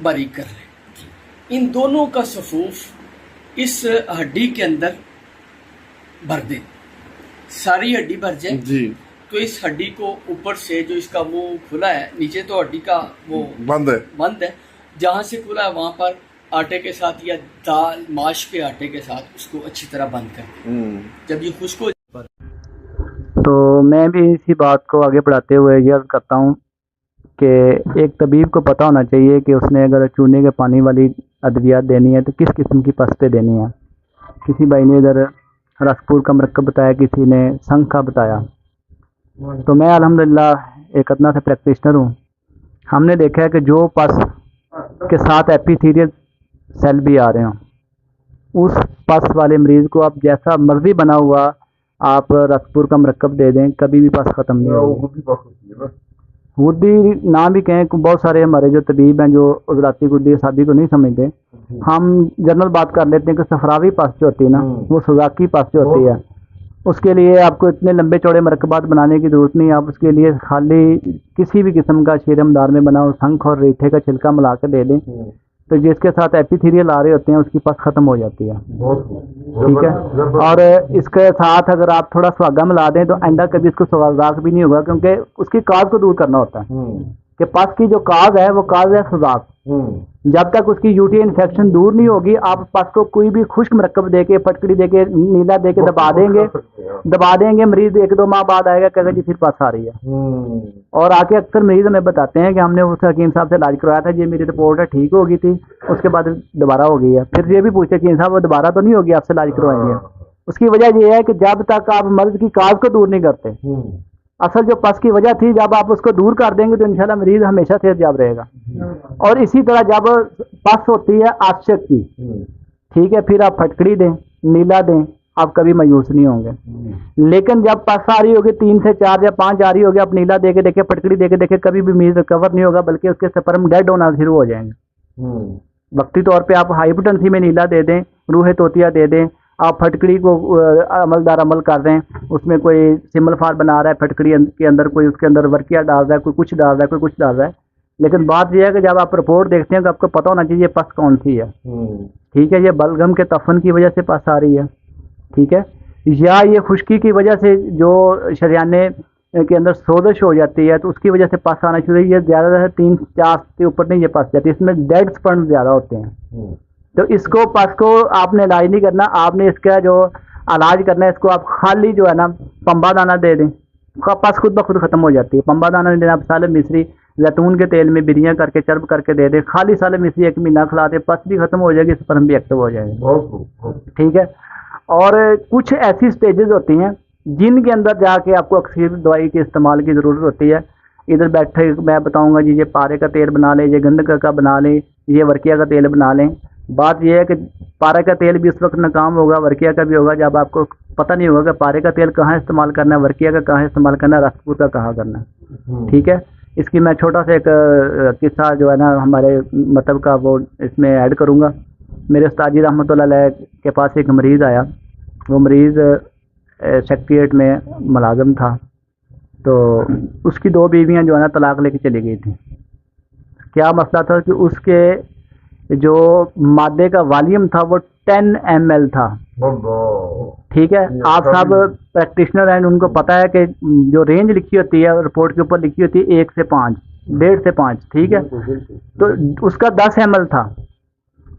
Speaker 8: बारीक कर लें। इन दोनों का सफूफ इस हड्डी के अंदर भर दें, सारी हड्डी भर जाए
Speaker 2: जी।
Speaker 8: तो इस हड्डी को ऊपर से जो इसका मुंह खुला है, नीचे तो हड्डी का वो
Speaker 2: बंद है,
Speaker 8: जहाँ से खुला है वहाँ पर आटे के साथ या दाल माश के आटे के साथ उसको अच्छी तरह बंद कर जब ये खुश्क हो।
Speaker 7: तो मैं भी इसी बात को आगे बढ़ाते हुए यह करता हूँ कि एक तबीब को पता होना चाहिए कि उसने अगर चूने के पानी वाली अद्वियात देनी है तो किस किस्म की पस्तें देनी है। किसी भाई ने इधर रसपूर का मरकब बताया, किसी ने संघ का बताया। तो मैं अल्हम्दुलिल्लाह एक अदना से प्रैक्टिशनर हूँ। हमने देखा है कि जो पस के साथ एपिथेलियल सेल भी आ रहे हों, उस पस वाले मरीज़ को आप जैसा मर्जी बना हुआ आप रसपूर का मरकब दे दें, कभी भी पस ख़त्म नहीं होगी। गुद्दी ना भी कहें, बहुत सारे हमारे जो तबीब हैं जो उजराती गुद्दी सादी को नहीं समझते। हम जनरल बात कर लेते हैं कि सफरावी पस जो होती है ना, वो सुजाकी पस जो होती है, उसके लिए आपको इतने लंबे चौड़े मरकबात बनाने की ज़रूरत नहीं। आप उसके लिए खाली किसी भी किस्म का शीरमदार में बना शंख और रीठे का छिलका मिला के दे दें, तो जिसके साथ एपिथेलियल आ रहे होते हैं उसकी पस ख़त्म हो जाती है। ठीक है। और इसके साथ अगर आप थोड़ा सुहागा मिला दें तो अंडा कभी इसको सुजाक भी नहीं होगा, क्योंकि उसकी काज को दूर करना होता है कि पस की जो काज है वो काज है सुजाक। जब तक उसकी यूटी इन्फेक्शन दूर नहीं होगी, आप पस को कोई भी खुश्क मरकब देके, फटकड़ी देके, नीला देके दबा देंगे, मरीज 1-2 माह बाद आएगा कहेगा जी फिर पस आ रही है। और आके अक्सर मरीज हमें बताते हैं कि हमने उस हकीम साहब से इलाज करवाया था, ये मेरी रिपोर्ट है ठीक हो गई थी, उसके बाद दोबारा हो गई है। फिर ये भी पूछते हकीम साहब वो दोबारा तो नहीं होगी, आपसे इलाज करवाएंगे। उसकी वजह यह है कि जब तक आप मर्ज की काज को दूर नहीं करते, असल जो पस की वजह थी, जब आप उसको दूर कर देंगे तो इंशाल्लाह मरीज हमेशा सेहतयाब रहेगा। और इसी तरह जब पस होती है आश्चर्य की, ठीक है, फिर आप फटकड़ी दें, नीला दें, आप कभी मायूस नहीं होंगे। लेकिन जब पस आ रही होगी 3 से 4 या 5 आ रही होगी, आप नीला दे के देखें, फटकड़ी दे के देखें, कभी भी मरीज रिकवर नहीं होगा, बल्कि उसके स्पर्म डेड होना शुरू हो जाएंगे। वक्ती तौर पर आप हाइपोटेंसी में नीला दे दें, रूह तोतिया दे दें, आप फटकड़ी को अमलदार अमल कर रहे हैं, उसमें कोई सिमल फार बना रहा है फटकड़ी के अंदर, कोई उसके अंदर वर्किया डाल रहा है, कोई कुछ डाल रहा है, कोई कुछ डाल रहा है। लेकिन बात यह है कि जब आप रिपोर्ट देखते हैं तो आपको पता होना चाहिए पस कौन सी है। ठीक है, ये बलगम के तफन की वजह से पस आ रही है, ठीक है, या ये खुश्की की वजह से जो शरियाने के अंदर सोजिश हो जाती है तो उसकी वजह से पस आना शुरू हुई। ये ज़्यादा है 3-4 के ऊपर नहीं ये पस जाती है, इसमें डेड स्पर्म ज़्यादा होते हैं। तो इसको पस को आपने इलाज नहीं करना, आपने इसका जो इलाज करना है, इसको आप खाली जो है ना पंबा दाना दे दें, पस खुद ब खुद ख़त्म हो जाती है। पंबा दाना नहीं देना, आप साले मिस्री जैतून के तेल में बिरियाँ करके चर्ब करके दे दे, खाली साल में इसी 1 महीना खिला दे, पस भी खत्म हो जाएगी, स्पर्म भी एक्टिव हो जाएगा। ठीक है। और कुछ ऐसी स्टेजेस होती हैं जिनके अंदर जाके आपको अक्सर दवाई के इस्तेमाल की ज़रूरत होती है। इधर बैठे मैं बताऊंगा जी, ये पारे का तेल बना लें, ये गंधक का बना लें, ये वर्किया का तेल बना लें। बात यह है कि पारे का तेल भी उस वक्त नाकाम होगा, वर्किया का भी होगा जब आपको पता नहीं होगा कि पारे का तेल कहाँ इस्तेमाल करना है, वर्किया का कहाँ इस्तेमाल करना है, रसपूर का कहाँ करना है। ठीक है। इसकी मैं छोटा सा एक किस्सा जो है ना हमारे मतलब का वो इसमें ऐड करूँगा। मेरे उस्ताद जी रहमतुल्लाह अलैह के पास एक मरीज़ आया। वो मरीज़ सेक्रेटरिएट में मुलाजम था, तो उसकी 2 बीवियाँ जो है ना तलाक लेके चली गई थी। क्या मसला था कि उसके जो मादे का वॉल्यूम था वो 10 ml था। ठीक है। आप सब प्रैक्टिशनर हैं, उनको पता है कि जो रेंज लिखी होती है रिपोर्ट के ऊपर लिखी होती है 1 से 5, 1.5 से 5। ठीक है। तो उसका 10 ml था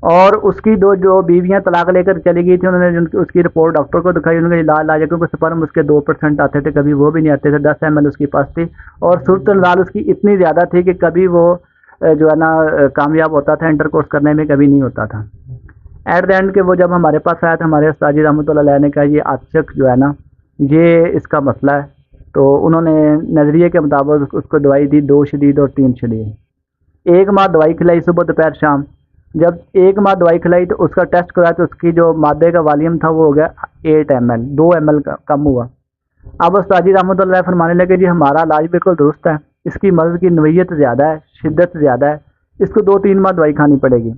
Speaker 7: और उसकी 2 जो बीवियां तलाक लेकर चली गई थी, उन्होंने उसकी रिपोर्ट डॉक्टर को दिखाई। उन्होंने इलाज क्योंकि स्पर्म उसके 2% आते थे, कभी वो भी नहीं आते थे। 10 ml उसके पास थी और सूरत लाल उसकी इतनी ज़्यादा थी कि कभी वो जो है ना कामयाब होता था इंटरकोर्स करने में, कभी नहीं होता था। एट द एंड के वो जब हमारे पास आया था, हमारे उस्ताद जी रहमतुल्लाह अलैह ने कहा ये आशिक जो है ना ये इसका मसला है। तो उन्होंने नज़रिए के मुताबिक उसको दवाई दी, 2 शदीद और 3 शदीद। 1 माह दवाई खिलाई, सुबह दोपहर शाम। जब 1 माह दवाई खिलाई तो उसका टेस्ट कराया तो उसकी जो मादे का वॉल्यूम था वो हो गया 8 ml, 2 ml का कम हुआ। अब उस्ताद जी रहमतुल्लाह अलैह फरमाने लगे जी हमारा इलाज बिल्कुल दुरुस्त है, इसकी मर्ज़ की नोयत ज़्यादा है, शिद्दत ज़्यादा है, इसको 2-3 माह दवाई खानी पड़ेगी।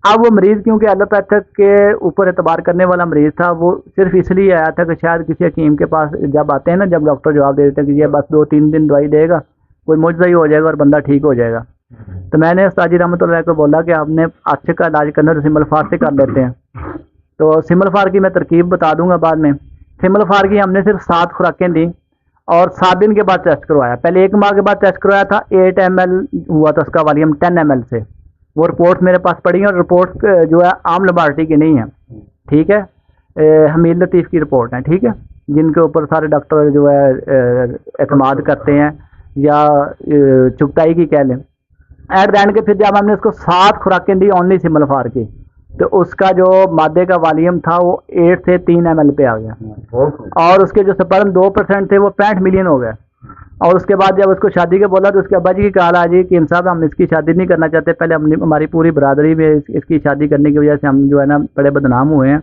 Speaker 7: अब वो मरीज़ क्योंकि एलोपैथिक के ऊपर एतबार करने वाला मरीज़ था, वो सिर्फ इसलिए आया था कि शायद किसी हकीम के पास जब आते हैं ना, जब डॉक्टर जवाब दे देते हैं कि ये बस 2-3 दिन दवाई देगा, कोई मुआवजा ही हो जाएगा और बंदा ठीक हो जाएगा। तो मैंने उस्ताद जी रहमतुल्लाह अलैह को बोला कि आपने आशिक का इलाज करना तो सिमलफार से कर लेते हैं। तो सिमलफार की मैं तरकीब बता दूंगा बाद में। सिमलफार की हमने सिर्फ 7 खुराकें दी और 7 दिन के बाद टेस्ट करवाया। पहले 1 माह के बाद टेस्ट करवाया था, 8 ml हुआ था उसका वॉल्यूम 10 ml से। वो रिपोर्ट मेरे पास पड़ी है और रिपोर्ट जो है आम लेबॉरेटरी की नहीं है। ठीक है। हमीद लतीफ़ की रिपोर्ट है। ठीक है। जिनके ऊपर सारे डॉक्टर जो है एतमाद करते हैं या चुगताई की कह लें। एट द एंड के फिर जब हमने उसको 7 खुराकें दी ओनली सिमलफार की, तो उसका जो मादे का वॉल्यूम था वो 8 से 3 ml पे आ गया और उसके जो स्पर्म 2% थे वो 65 मिलियन हो गए। और उसके बाद जब उसको शादी के बोला तो उसके अब्बा जी की कहा आ जी कि साहब हम इसकी शादी नहीं करना चाहते, पहले हमारी पूरी बरादरी में इसकी शादी करने की वजह से हम जो है ना बड़े बदनाम हुए हैं।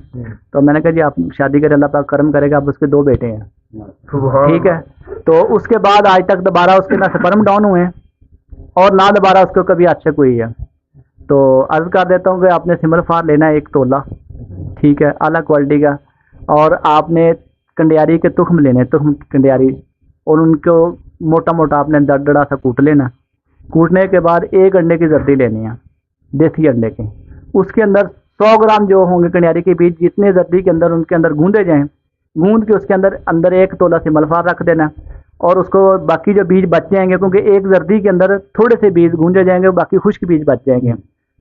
Speaker 7: तो मैंने कहा जी आप शादी करें, अल्लाह पाक करम करेगा, अब उसके 2 बेटे हैं। ठीक है। तो उसके बाद आज तक दोबारा उसके ना स्पर्म डाउन हुए हैं और ना दोबारा उसको कभी आशिक हुई है। तो अर्ज कर देता हूँ कि आपने सिमलफार लेना है 1 तोला। ठीक है। आला क्वालिटी का। और आपने कंडियारी के तुख्म लेने, तुख्म कंडियारी, और उनको मोटा मोटा आपने दड़ा सा कूट लेना। कूटने के बाद 1 अंडे की जर्दी लेनी है, देसी अंडे की। उसके अंदर 100 ग्राम जो होंगे कंडियारी के बीज, जितने जर्दी के अंदर उनके अंदर गूंदे जाएं, गूंद के उसके अंदर 1 तोला सिमलफार रख देना और उसको बाकी जो बीज बच जाएंगे, क्योंकि एक जर्दी के अंदर थोड़े से बीज गूंजे जाएंगे, बाकी खुश्क बीज बच जाएंगे।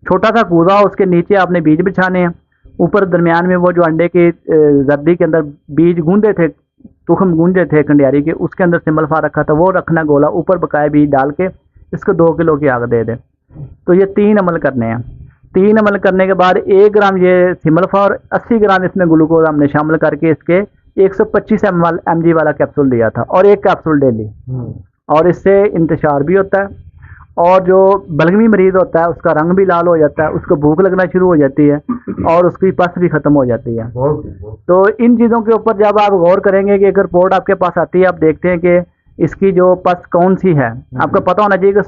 Speaker 7: छोटा सा कूदा, उसके नीचे आपने बीज बिछाने हैं, ऊपर दरमियान में वो जो अंडे की जर्दी के अंदर बीज गूंदे थे, तुखम गूंजे थे कंडियारी के, उसके अंदर सिमलफार रखा था, वो रखना गोला, ऊपर बकाया बीज डाल के इसको 2 किलो की आग दे दे। तो ये 3 अमल करने हैं। 3 अमल करने के बाद 1 ग्राम ये सिमलफार, 80 ग्राम इसमें ग्लूकोज हमने शामिल करके इसके 125 mg वाला कैप्सूल दिया था और 1 कैप्सूल डेली। और इससे इंतशार भी होता है और जो बलगमी मरीज होता है उसका रंग भी लाल हो जाता है, उसको भूख लगना शुरू हो जाती है और उसकी पस भी खत्म हो जाती है। तो इन चीज़ों के ऊपर जब आप गौर करेंगे कि एक रिपोर्ट आपके पास आती है, आप देखते हैं कि इसकी जो पस कौन सी है, आपको पता होना चाहिए कि